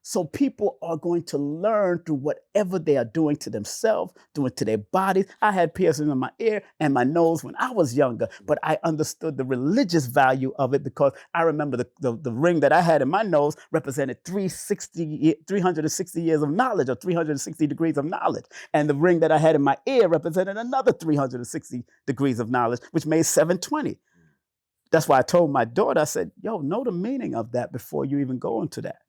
So people are going to learn through whatever they are doing to themselves, doing to their bodies. I had piercings in my ear and my nose when I was younger, but I understood the religious value of it because I remember the ring that I had in my nose represented 360 years of knowledge, or 360 degrees of knowledge. And the ring that I had in my ear represented another 360 degrees of knowledge, which made 720. That's why I told my daughter, I said, yo, know the meaning of that before you even go into that.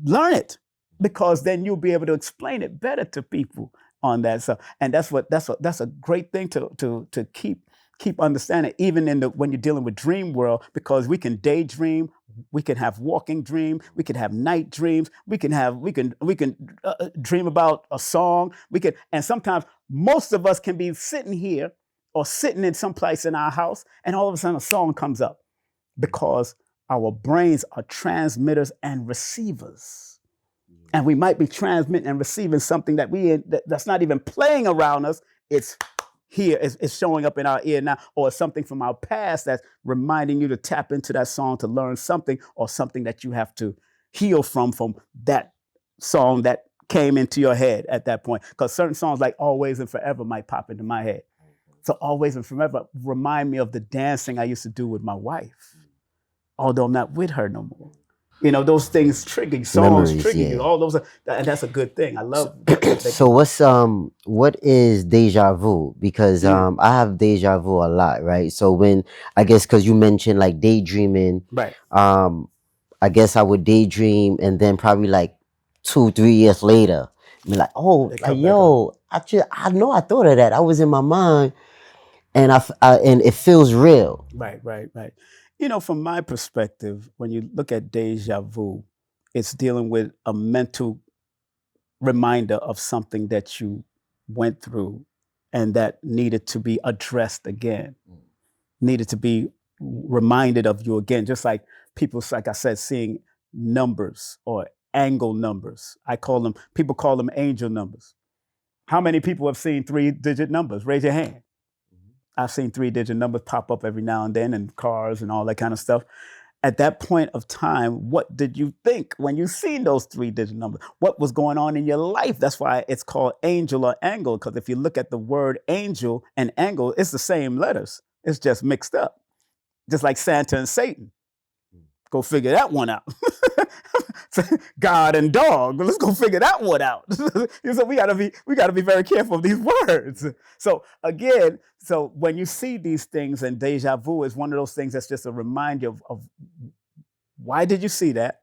Learn it, because then you'll be able to explain it better to people on that. So, and that's a great thing to keep understanding, even when you're dealing with dream world, because we can daydream, we can have walking dream, we can have night dreams, we can dream about a song, and sometimes most of us can be sitting here or sitting in some place in our house, and all of a sudden a song comes up, because our brains are transmitters and receivers. And we might be transmitting and receiving something that's not even playing around us. It's here, it's showing up in our ear now, or something from our past that's reminding you to tap into that song to learn something, or something that you have to heal from that song that came into your head at that point. Because certain songs like Always and Forever might pop into my head. So Always and Forever remind me of the dancing I used to do with my wife, although I'm not with her no more. Those things trigger songs, Memories, trigger yeah. you. All those, and that's a good thing. I love. So what is deja vu? Because I have deja vu a lot, right? So when, I guess, because you mentioned like daydreaming, Right. I guess I would daydream, and then probably like 2-3 years later, be like, oh, They like, come back yo, actually, I know I thought of that. I was in my mind, and and it feels real. Right. From my perspective, when you look at deja vu, it's dealing with a mental reminder of something that you went through and that needed to be addressed again, needed to be reminded of you again. Just like people, like I said, seeing numbers or angle numbers. People call them angel numbers. How many people have seen 3-digit numbers? Raise your hand. I've seen 3-digit numbers pop up every now and then in cars and all that kind of stuff. At that point of time, what did you think when you seen those 3-digit numbers? What was going on in your life? That's why it's called angel or angle, because if you look at the word angel and angle, it's the same letters. It's just mixed up. Just like Santa and Satan. Go figure that one out. God and dog. Let's go figure that one out. So we gotta be very careful of these words. So again, when you see these things, and deja vu is one of those things that's just a reminder of why did you see that?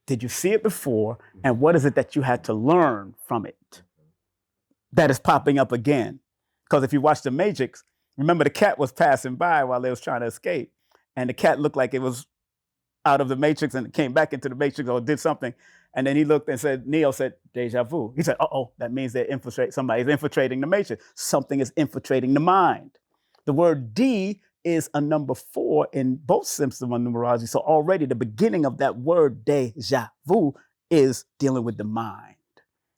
Did you see it before? And what is it that you had to learn from it that is popping up again? Because if you watch The Matrix, remember the cat was passing by while they was trying to escape, and the cat looked like it was out of the Matrix and came back into the Matrix or did something. And then he looked and said, Neo said, deja vu. He said, that means somebody's infiltrating the Matrix. Something is infiltrating the mind. The word D is a number 4 in both systems of numerology. So already the beginning of that word deja vu is dealing with the mind.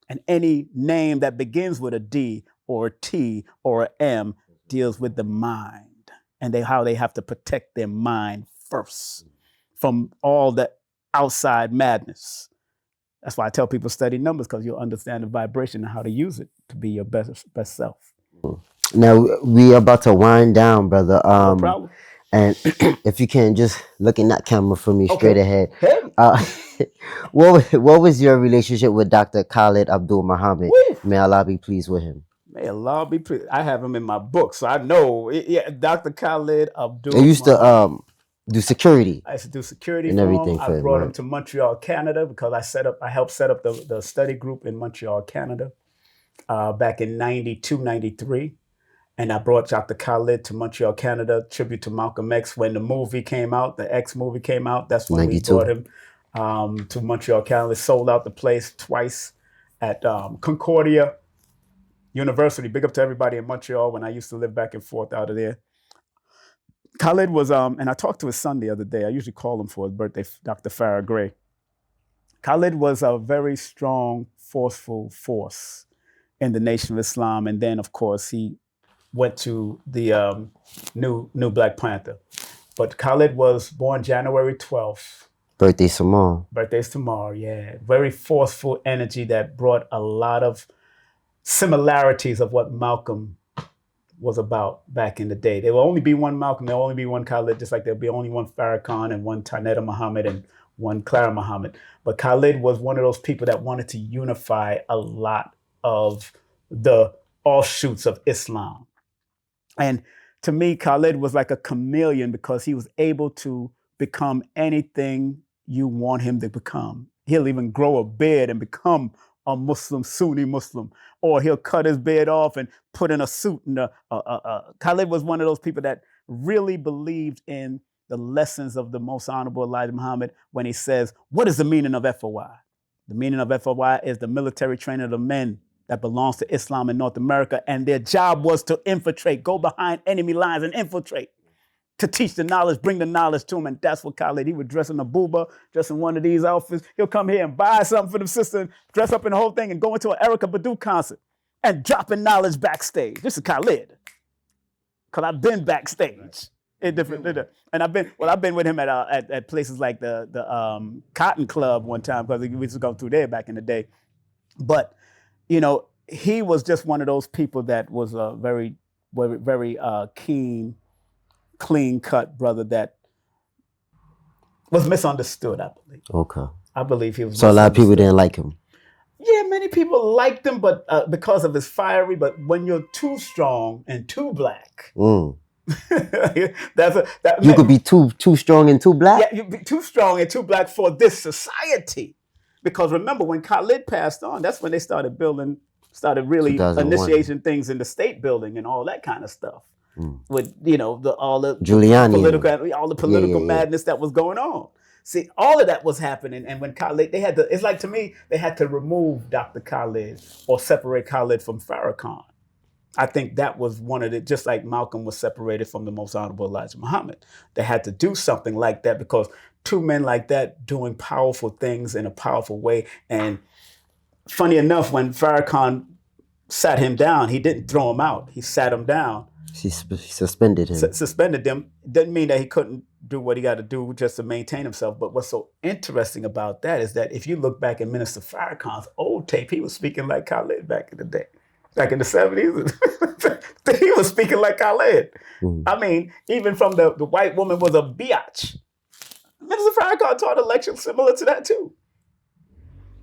And any name that begins with a D or a T or a M deals with the mind, and how they have to protect their mind first from all the outside madness. That's why I tell people study numbers, because you'll understand the vibration and how to use it to be your best self. Now we are about to wind down, brother. No problem. And if you can just look in that camera for me straight ahead. Hey. What was your relationship with Dr. Khalid Abdul Muhammad? May Allah be pleased with him. May Allah be pleased. I have him in my book, so I know. Yeah, Dr. Khalid Abdul. I used to do security. I used to do security and for everything. him. I brought him to Montreal, Canada, because I helped set up the study group in Montreal, Canada, back in 92, 93. And I brought Dr. Khalid to Montreal, Canada, tribute to Malcolm X. When the movie came out, the X movie came out, that's when 92. We brought him to Montreal, Canada. Sold out the place twice at Concordia University. Big up to everybody in Montreal when I used to live back and forth out of there. Khalid was, and I talked to his son the other day. I usually call him for his birthday, Dr. Farah Gray. Khalid was a very strong, forceful force in the Nation of Islam. And then, of course, he went to the new Black Panther. But Khalid was born January 12th, Birthday's tomorrow. Birthday's tomorrow, yeah. Very forceful energy that brought a lot of similarities of what Malcolm was about back in the day. There will only be one Malcolm, there will only be one Khalid, just like there'll be only one Farrakhan and one Tanetta Muhammad and one Clara Muhammad. But Khalid was one of those people that wanted to unify a lot of the offshoots of Islam. And to me, Khalid was like a chameleon because he was able to become anything you want him to become. He'll even grow a beard and become a Muslim, Sunni Muslim, or he'll cut his beard off and put in a suit. And Khalid was one of those people that really believed in the lessons of the most honorable Elijah Muhammad when he says, what is the meaning of FOI? The meaning of FOI is the military training of the men that belongs to Islam in North America, and their job was to infiltrate, go behind enemy lines and infiltrate, to teach the knowledge, bring the knowledge to them. And that's what Khalid, he would dress in a booba, dress in one of these outfits. He'll come here and buy something for them sisters, dress up in the whole thing and go into an Erykah Badu concert and dropping knowledge backstage. This is Khalid. Because I've been backstage in different, and I've been with him at places like the Cotton Club one time, because we used to go through there back in the day. But, you know, he was just one of those people that was a very, very, very keen, clean-cut brother that was misunderstood, I believe. Okay. I believe he was. So a lot of people didn't like him. Yeah, many people liked him, but because of his fiery. But when you're too strong and too black, You could be too strong and too black. Yeah, you'd be too strong and too black for this society. Because remember, when Khalid passed on, that's when they started really 2001. initiating things in the state building and all that kind of stuff. With, you know, all the Giuliani, political madness that was going on. See, all of that was happening, and when Khalid, it's like, to me, they had to remove Dr. Khalid or separate Khalid from Farrakhan. I think that was one of the, just like Malcolm was separated from the most honorable Elijah Muhammad. They had to do something like that, because two men like that doing powerful things in a powerful way. And funny enough, when Farrakhan sat him down, he didn't throw him out. He sat him down. He suspended him. Suspended him. Didn't mean that he couldn't do what he got to do just to maintain himself. But what's so interesting about that is that if you look back at Minister Farrakhan's old tape, he was speaking like Khalid back in the day. Back in the 70s, he was speaking like Khalid. I mean, even from the white woman was a biatch. Minister Farrakhan taught a lecture similar to that too.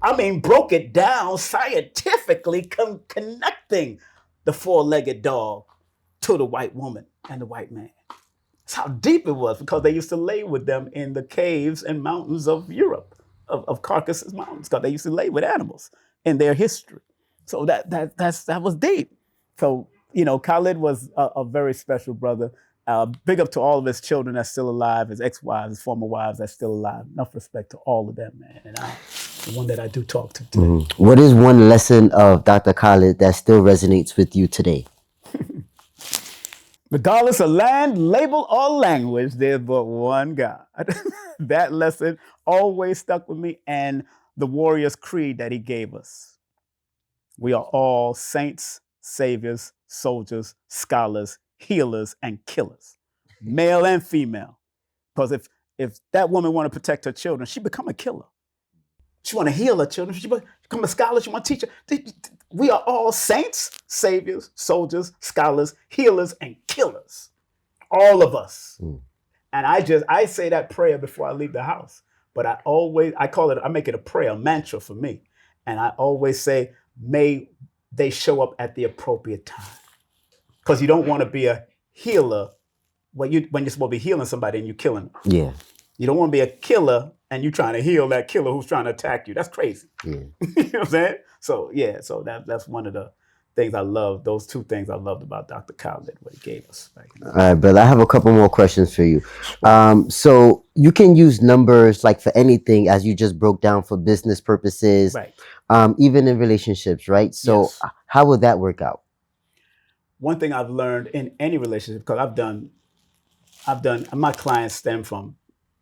I mean, broke it down scientifically, connecting the four-legged dog to the white woman and the white man. That's how deep it was, because they used to lay with them in the caves and mountains of Europe, of Caucasus Mountains, because they used to lay with animals in their history. So that was deep. So, you know, Khalid was a very special brother. Big up to all of his children that's still alive, his ex-wives, his former wives that's still alive. Enough respect to all of them, man. And the one that I do talk to today. What is one lesson of Dr. Khalid that still resonates with you today? Regardless of land, label, or language, there's but one God. That lesson always stuck with me, and the Warrior's Creed that he gave us. We are all saints, saviors, soldiers, scholars, healers, and killers, male and female. Because if that woman want to protect her children, she become a killer. She want to heal her children. She become a scholar. She want to teach her. We are all saints, saviors, soldiers, scholars, healers, and killers. All of us. And I say that prayer before I leave the house. But I make it a prayer, a mantra for me. And I always say, may they show up at the appropriate time. Because you don't want to be a healer when you're supposed to be healing somebody and you're killing them. Yeah. You don't want to be a killer and you're trying to heal that killer who's trying to attack you. That's crazy. Yeah. You know what I'm saying? So yeah, that's one of the things I love. Those two things I loved about Dr. Khalid, what he gave us. All right, Bill, I have a couple more questions for you. So you can use numbers like for anything, as you just broke down, for business purposes, right? Even in relationships, right? So yes. How would that work out? One thing I've learned in any relationship, because I've done, my clients stem from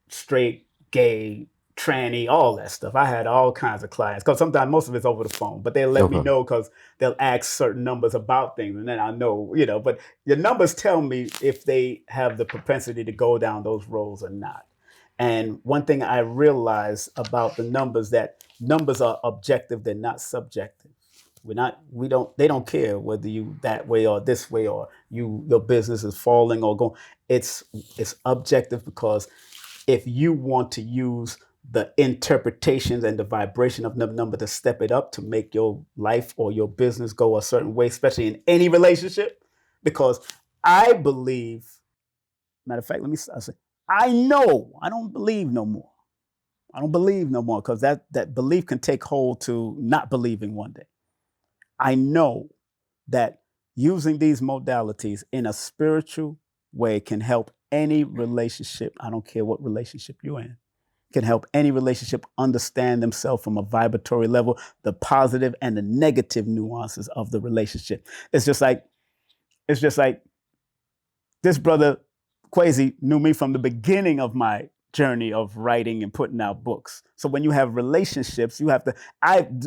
straight, gay, tranny, all that stuff. I had all kinds of clients, because sometimes most of it's over the phone, but they'll let me know, because they'll ask certain numbers about things, and then I know, you know, but your numbers tell me if they have the propensity to go down those roads or not. And one thing I realized about the numbers, that numbers are objective, they're not subjective. They don't care whether you that way or this way, or your business is falling or going. It's objective, because if you want to use the interpretations and the vibration of the number to step it up to make your life or your business go a certain way, especially in any relationship, because I believe, matter of fact, say, I know I don't believe no more. I don't believe no more, because that belief can take hold to not believing one day. I know that using these modalities in a spiritual way can help any relationship. I don't care what relationship you're in. Can help any relationship understand themselves from a vibratory level, the positive and the negative nuances of the relationship. It's just like this brother Kwesi knew me from the beginning of my journey of writing and putting out books. So when you have relationships, you have to.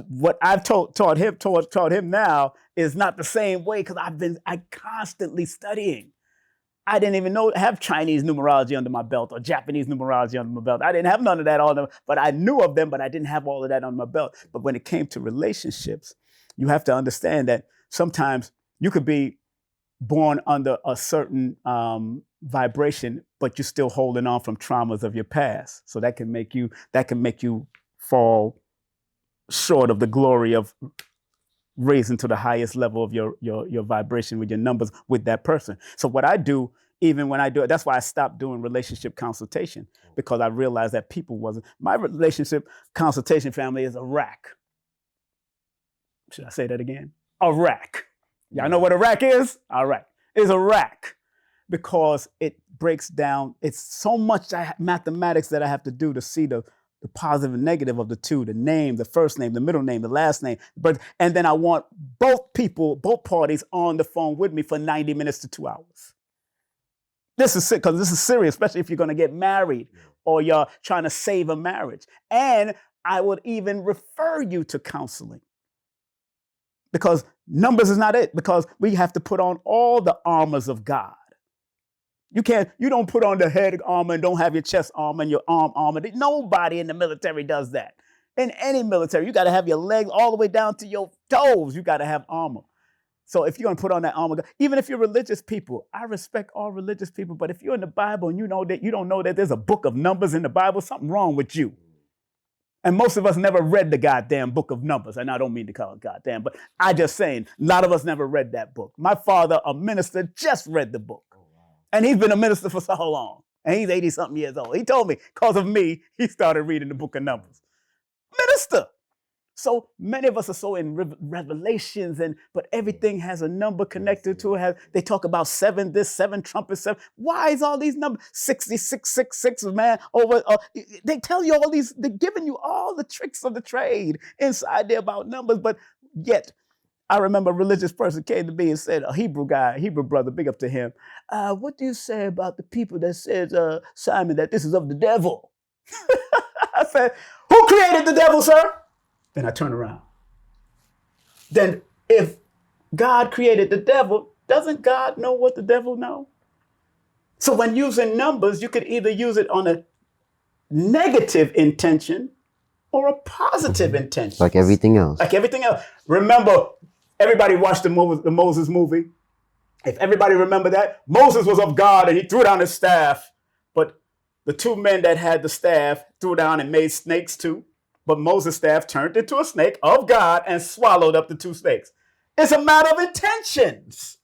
What I've taught him now is not the same way, because I constantly studying. I didn't even have Chinese numerology under my belt or Japanese numerology under my belt. I didn't have none of that on them, but I knew of them, but I didn't have all of that on my belt. But when it came to relationships, you have to understand that sometimes you could be born under a certain vibration, but you're still holding on from traumas of your past. So that can make you fall short of the glory of raising to the highest level of your vibration with your numbers with that person. So what I do, even when I do it, that's why I stopped doing relationship consultation, because I realized that my relationship consultation family is a rack. Should I say that again? A rack. Y'all know what a rack is? All right. It's a rack, because it breaks down. It's so much mathematics that I have to do to see the positive and negative of the two, the name, the first name, the middle name, the last name. And then I want both parties on the phone with me for 90 minutes to 2 hours. This is because this is serious, especially if you're going to get married or you're trying to save a marriage. And I would even refer you to counseling, because numbers is not it, because we have to put on all the armors of God. You don't put on the head armor and don't have your chest armor and your arm armor. Nobody in the military does that. In any military, you got to have your legs all the way down to your toes. You got to have armor. So if you're going to put on that armor, even if you're religious people, I respect all religious people, but if you're in the Bible and you don't know that there's a book of numbers in the Bible, something wrong with you. And most of us never read the goddamn book of Numbers. And I don't mean to call it goddamn, but I just saying, a lot of us never read that book. My father, a minister, just read the book. And he's been a minister for so long. And he's 80-something years old. He told me, because of me, he started reading the book of Numbers. Minister. So many of us are so in revelations, but everything has a number connected to it. They talk about 7, this, 7 trumpets, 7. Why is all these numbers? 6666, man. They tell you all these, they're giving you all the tricks of the trade inside there about numbers, but yet, I remember a religious person came to me and said, a Hebrew brother, big up to him. What do you say about the people that says, Simon, that this is of the devil? I said, who created the devil, sir? Then I turn around. Then if God created the devil, doesn't God know what the devil knows? So when using numbers, you could either use it on a negative intention or a positive intention. Like everything else. Remember, everybody watched the Moses movie. If everybody remember that, Moses was of God and he threw down his staff. But the two men that had the staff threw down and made snakes too. But Moses' staff turned into a snake of God and swallowed up the 2 snakes. It's a matter of intentions.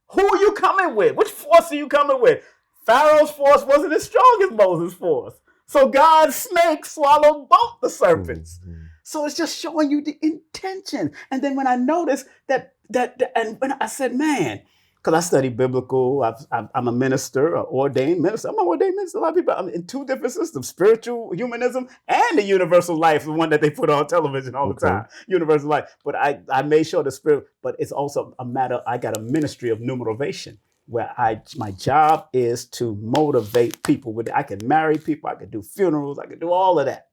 Who are you coming with? Which force are you coming with? Pharaoh's force wasn't as strong as Moses' force. So God's snake swallowed both the serpents. Mm-hmm. So it's just showing you the intention. And then when I noticed and when I said, man, because I study biblical, I'm a minister, an ordained minister. I'm an ordained minister. A lot of people, I'm in 2 different systems, spiritual humanism and the universal life, the one that they put on television all the time, universal life. But I made sure the spirit, but it's also a matter, I got a ministry of Numerovation where my job is to motivate people. I can marry people, I can do funerals, I can do all of that.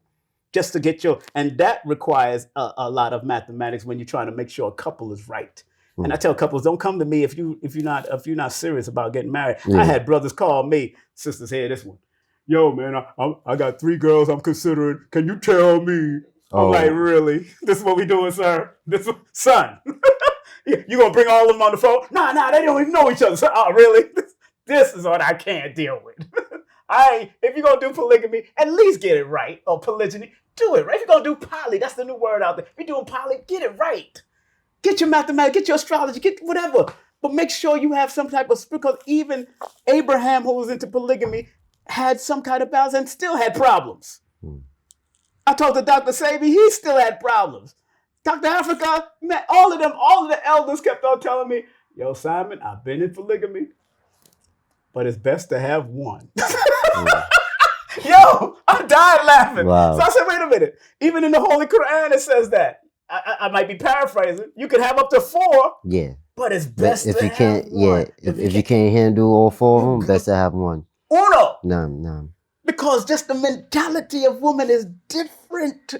Just to get and that requires a lot of mathematics when you're trying to make sure a couple is right. And I tell couples, don't come to me if you're not serious about getting married. Yeah. I had brothers call me, sisters, hear this one. yo, man, I got 3 girls I'm considering. Can you tell me? I'm like, really? This is what we doing, sir? Son, you gonna bring all of them on the phone? Nah, they don't even know each other. So, oh, really? This is what I can't deal with. If you're gonna do polygamy, at least get it right. Or polygyny, do it right. If you're gonna do poly, that's the new word out there. If you're doing poly, get it right. Get your mathematics, get your astrology, get whatever. But make sure you have some type of, because even Abraham, who was into polygamy, had some kind of balance and still had problems. I talked to Dr. Sabi, he still had problems. Dr. Africa, man, all of the elders kept on telling me, yo, Simon, I've been in polygamy, but it's best to have one. Yo, I died laughing. Wow. So I said, wait a minute. Even in the Holy Quran, it says that. I might be paraphrasing. You could have up to 4. Yeah. But it's best if to you can't, have one. Yeah. If you can't handle all 4 of them, best to have one. Uno. No. Because just the mentality of women is different.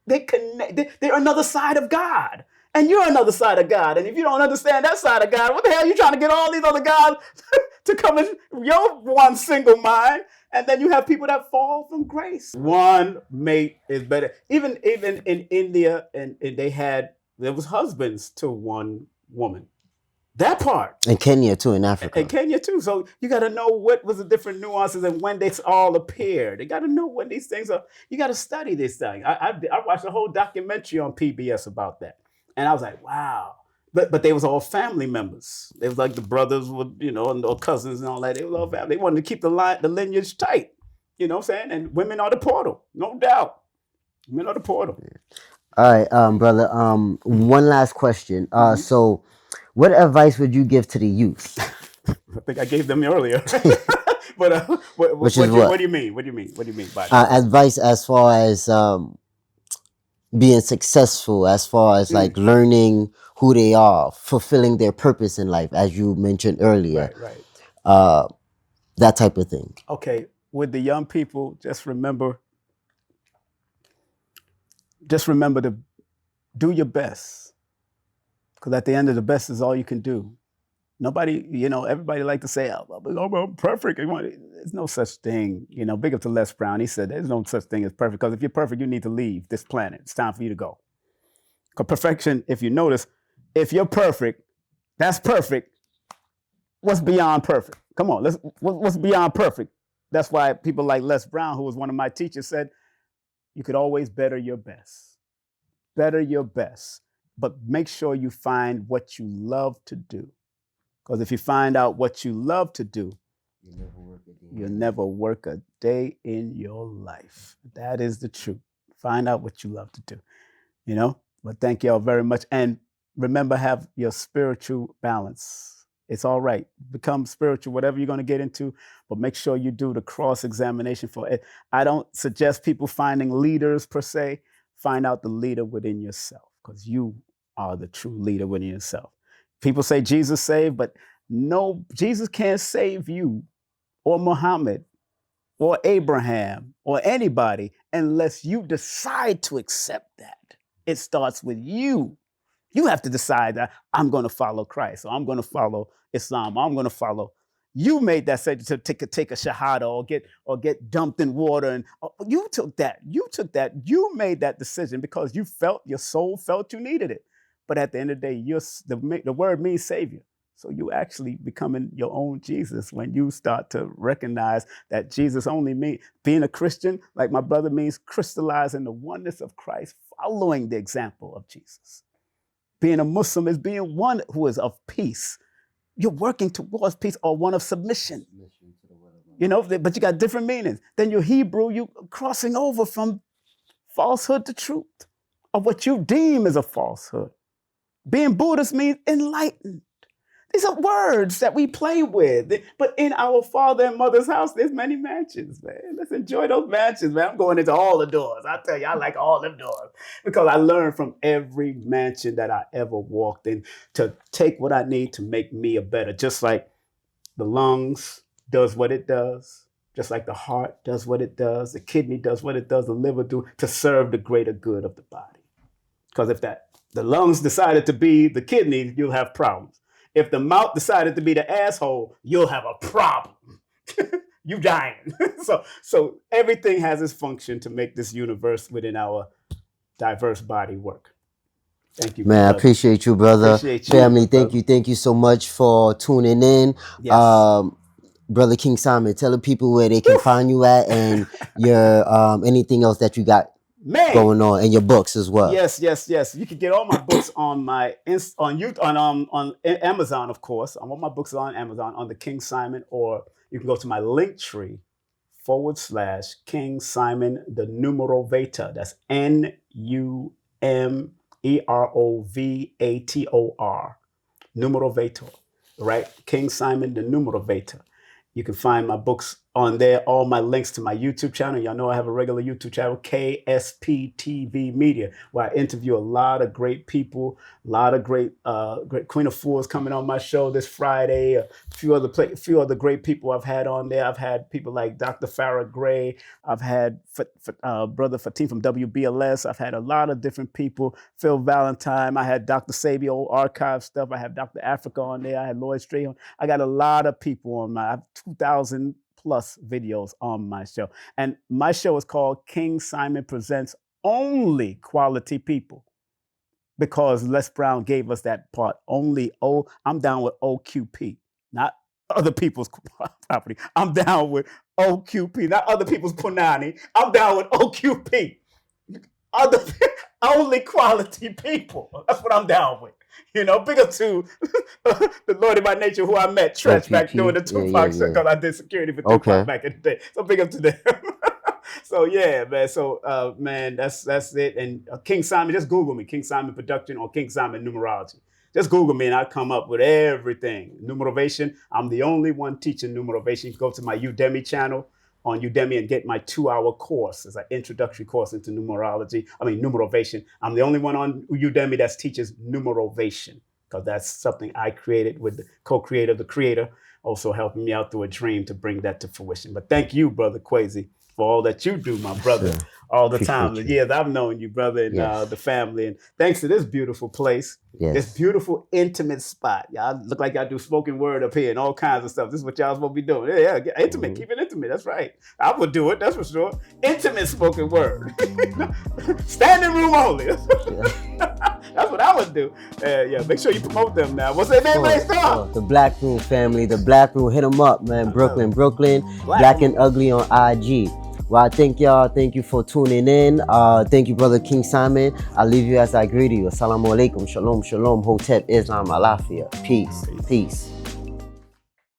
They're another side of God. And you're another side of God. And if you don't understand that side of God, what the hell are you trying to get all these other gods to come in your one single mind? And then you have people that fall from grace. One mate is better. Even in India, and there was husbands to one woman. That part. And Kenya too, in Africa. And Kenya too. So you got to know what was the different nuances and when they all appeared. You got to know when these things are. You got to study this thing. I watched a whole documentary on PBS about that. And I was like, wow. But they was all family members. They was like the brothers with, or cousins and all that. They was all family. They wanted to keep the lineage tight. You know what I'm saying? And women are the portal, no doubt. Women are the portal. All right, brother. One last question. So what advice would you give to the youth? I think I gave them earlier. But what do you mean? What do you mean by that? Advice as far as being successful, as far as like learning who they are, fulfilling their purpose in life, as you mentioned earlier. Right. That type of thing. Okay. With the young people, just remember to do your best. Because at the end of the best is all you can do. Nobody, everybody like to say, oh, I'm perfect. There's no such thing. Big up to Les Brown. He said, there's no such thing as perfect. Because if you're perfect, you need to leave this planet. It's time for you to go. Because perfection, if you notice, if you're perfect, that's perfect. What's beyond perfect? Come on, what's beyond perfect? That's why people like Les Brown, who was one of my teachers, said, you could always better your best. Better your best. But make sure you find what you love to do. Because if you find out what you love to do, you'll never work a day in your life. That is the truth. Find out what you love to do. But thank y'all very much. And remember, have your spiritual balance. It's all right. Become spiritual, whatever you're going to get into, but make sure you do the cross-examination for it. I don't suggest people finding leaders per se. Find out the leader within yourself, because you are the true leader within yourself. People say Jesus saved, but no, Jesus can't save you or Muhammad or Abraham or anybody unless you decide to accept that. It starts with you. You have to decide that I'm going to follow Christ, or I'm going to follow Islam, or I'm going to follow. You made that decision to take a shahada or get dumped in water, and you took that. You made that decision because your soul felt you needed it. But at the end of the day, the word means savior. So you actually becoming your own Jesus when you start to recognize that Jesus only means being a Christian, like my brother, means crystallizing the oneness of Christ, following the example of Jesus. Being a Muslim is being one who is of peace. You're working towards peace, or one of submission. But you got different meanings. Then you're Hebrew, you crossing over from falsehood to truth, or what you deem as a falsehood. Being Buddhist means enlightened. These are words that we play with. But in our father and mother's house, there's many mansions, man. Let's enjoy those mansions, man. I'm going into all the doors. I tell you, I like all them doors. Because I learned from every mansion that I ever walked in to take what I need to make me a better. Just like the lungs does what it does. Just like the heart does what it does. The kidney does what it does. The liver do to serve the greater good of the body. Because if the lungs decided to be the kidney, you'll have problems. If the mouth decided to be the asshole, you'll have a problem. you dying. So everything has its function to make this universe within our diverse body work. Thank you, Man, I appreciate you, brother. Appreciate you, Family, brother. thank you so much for tuning in. Yes. Brother King Simon, tell the people where they can find you at, and your anything else that you got going on, and your books as well. Yes. You can get all my books on my on Amazon, of course. All my books are on Amazon on the King Simon, or you can go to my link tree / King Simon the Numerovator. That's NUMEROVATOR. Numerovator, right? King Simon the Numerovator. You can find my books on there, all my links to my YouTube channel. Y'all know I have a regular YouTube channel, KSPTV Media, where I interview a lot of great people, a lot of great Queen of Fools coming on my show this Friday. A few other great people I've had on there. I've had people like Dr. Farrah Gray. I've had Brother Fatim from WBLS. I've had a lot of different people. Phil Valentine. I had Dr. Sabi, old archive stuff. I have Dr. Africa on there. I had Lloyd Strahan. I got a lot of people on I have 2,000 plus videos on my show. And my show is called King Simon Presents Only Quality People, because Les Brown gave us that part. I'm down with OQP, not other people's property. I'm down with OQP, not other people's punani. I'm down with OQP. Only quality people. That's what I'm down with. Big up to the Lord by Nature, who I met, Trench, back doing the Tupac, because I did security for Tupac back in the day. So big up to them. So yeah, man. So man, that's it. And King Simon, just Google me, King Simon Production or King Simon Numerology. Just Google me and I'll come up with everything. Numerovation. I'm the only one teaching Numerovation. You go to my Udemy on Udemy and get my 2-hour course. It's an introductory course into Numerovation. I'm the only one on Udemy that teaches Numerovation, because that's something I created with the co-creator, the creator, also helping me out through a dream to bring that to fruition. But thank you, Brother Quasi, for all that you do, my brother, all the time. The years I've known you, brother, and the family. And thanks to this beautiful place, this beautiful, intimate spot. Y'all look like y'all do spoken word up here and all kinds of stuff. This is what y'all supposed to be doing. Yeah, intimate. Keep it intimate. That's right. I would do it. That's for sure. Intimate spoken word. Standing room only. That's what I would do. Yeah, make sure you promote them now. What's their name based on? The Black Room family. The Black Room. Hit them up, man. Brooklyn. Black and Ugly on IG. Well, I thank y'all. Thank you for tuning in. Thank you, Brother King Simon. I leave you as I greet you. Assalamu alaikum. Shalom, shalom. Hotep, Islam, Alafia. Peace.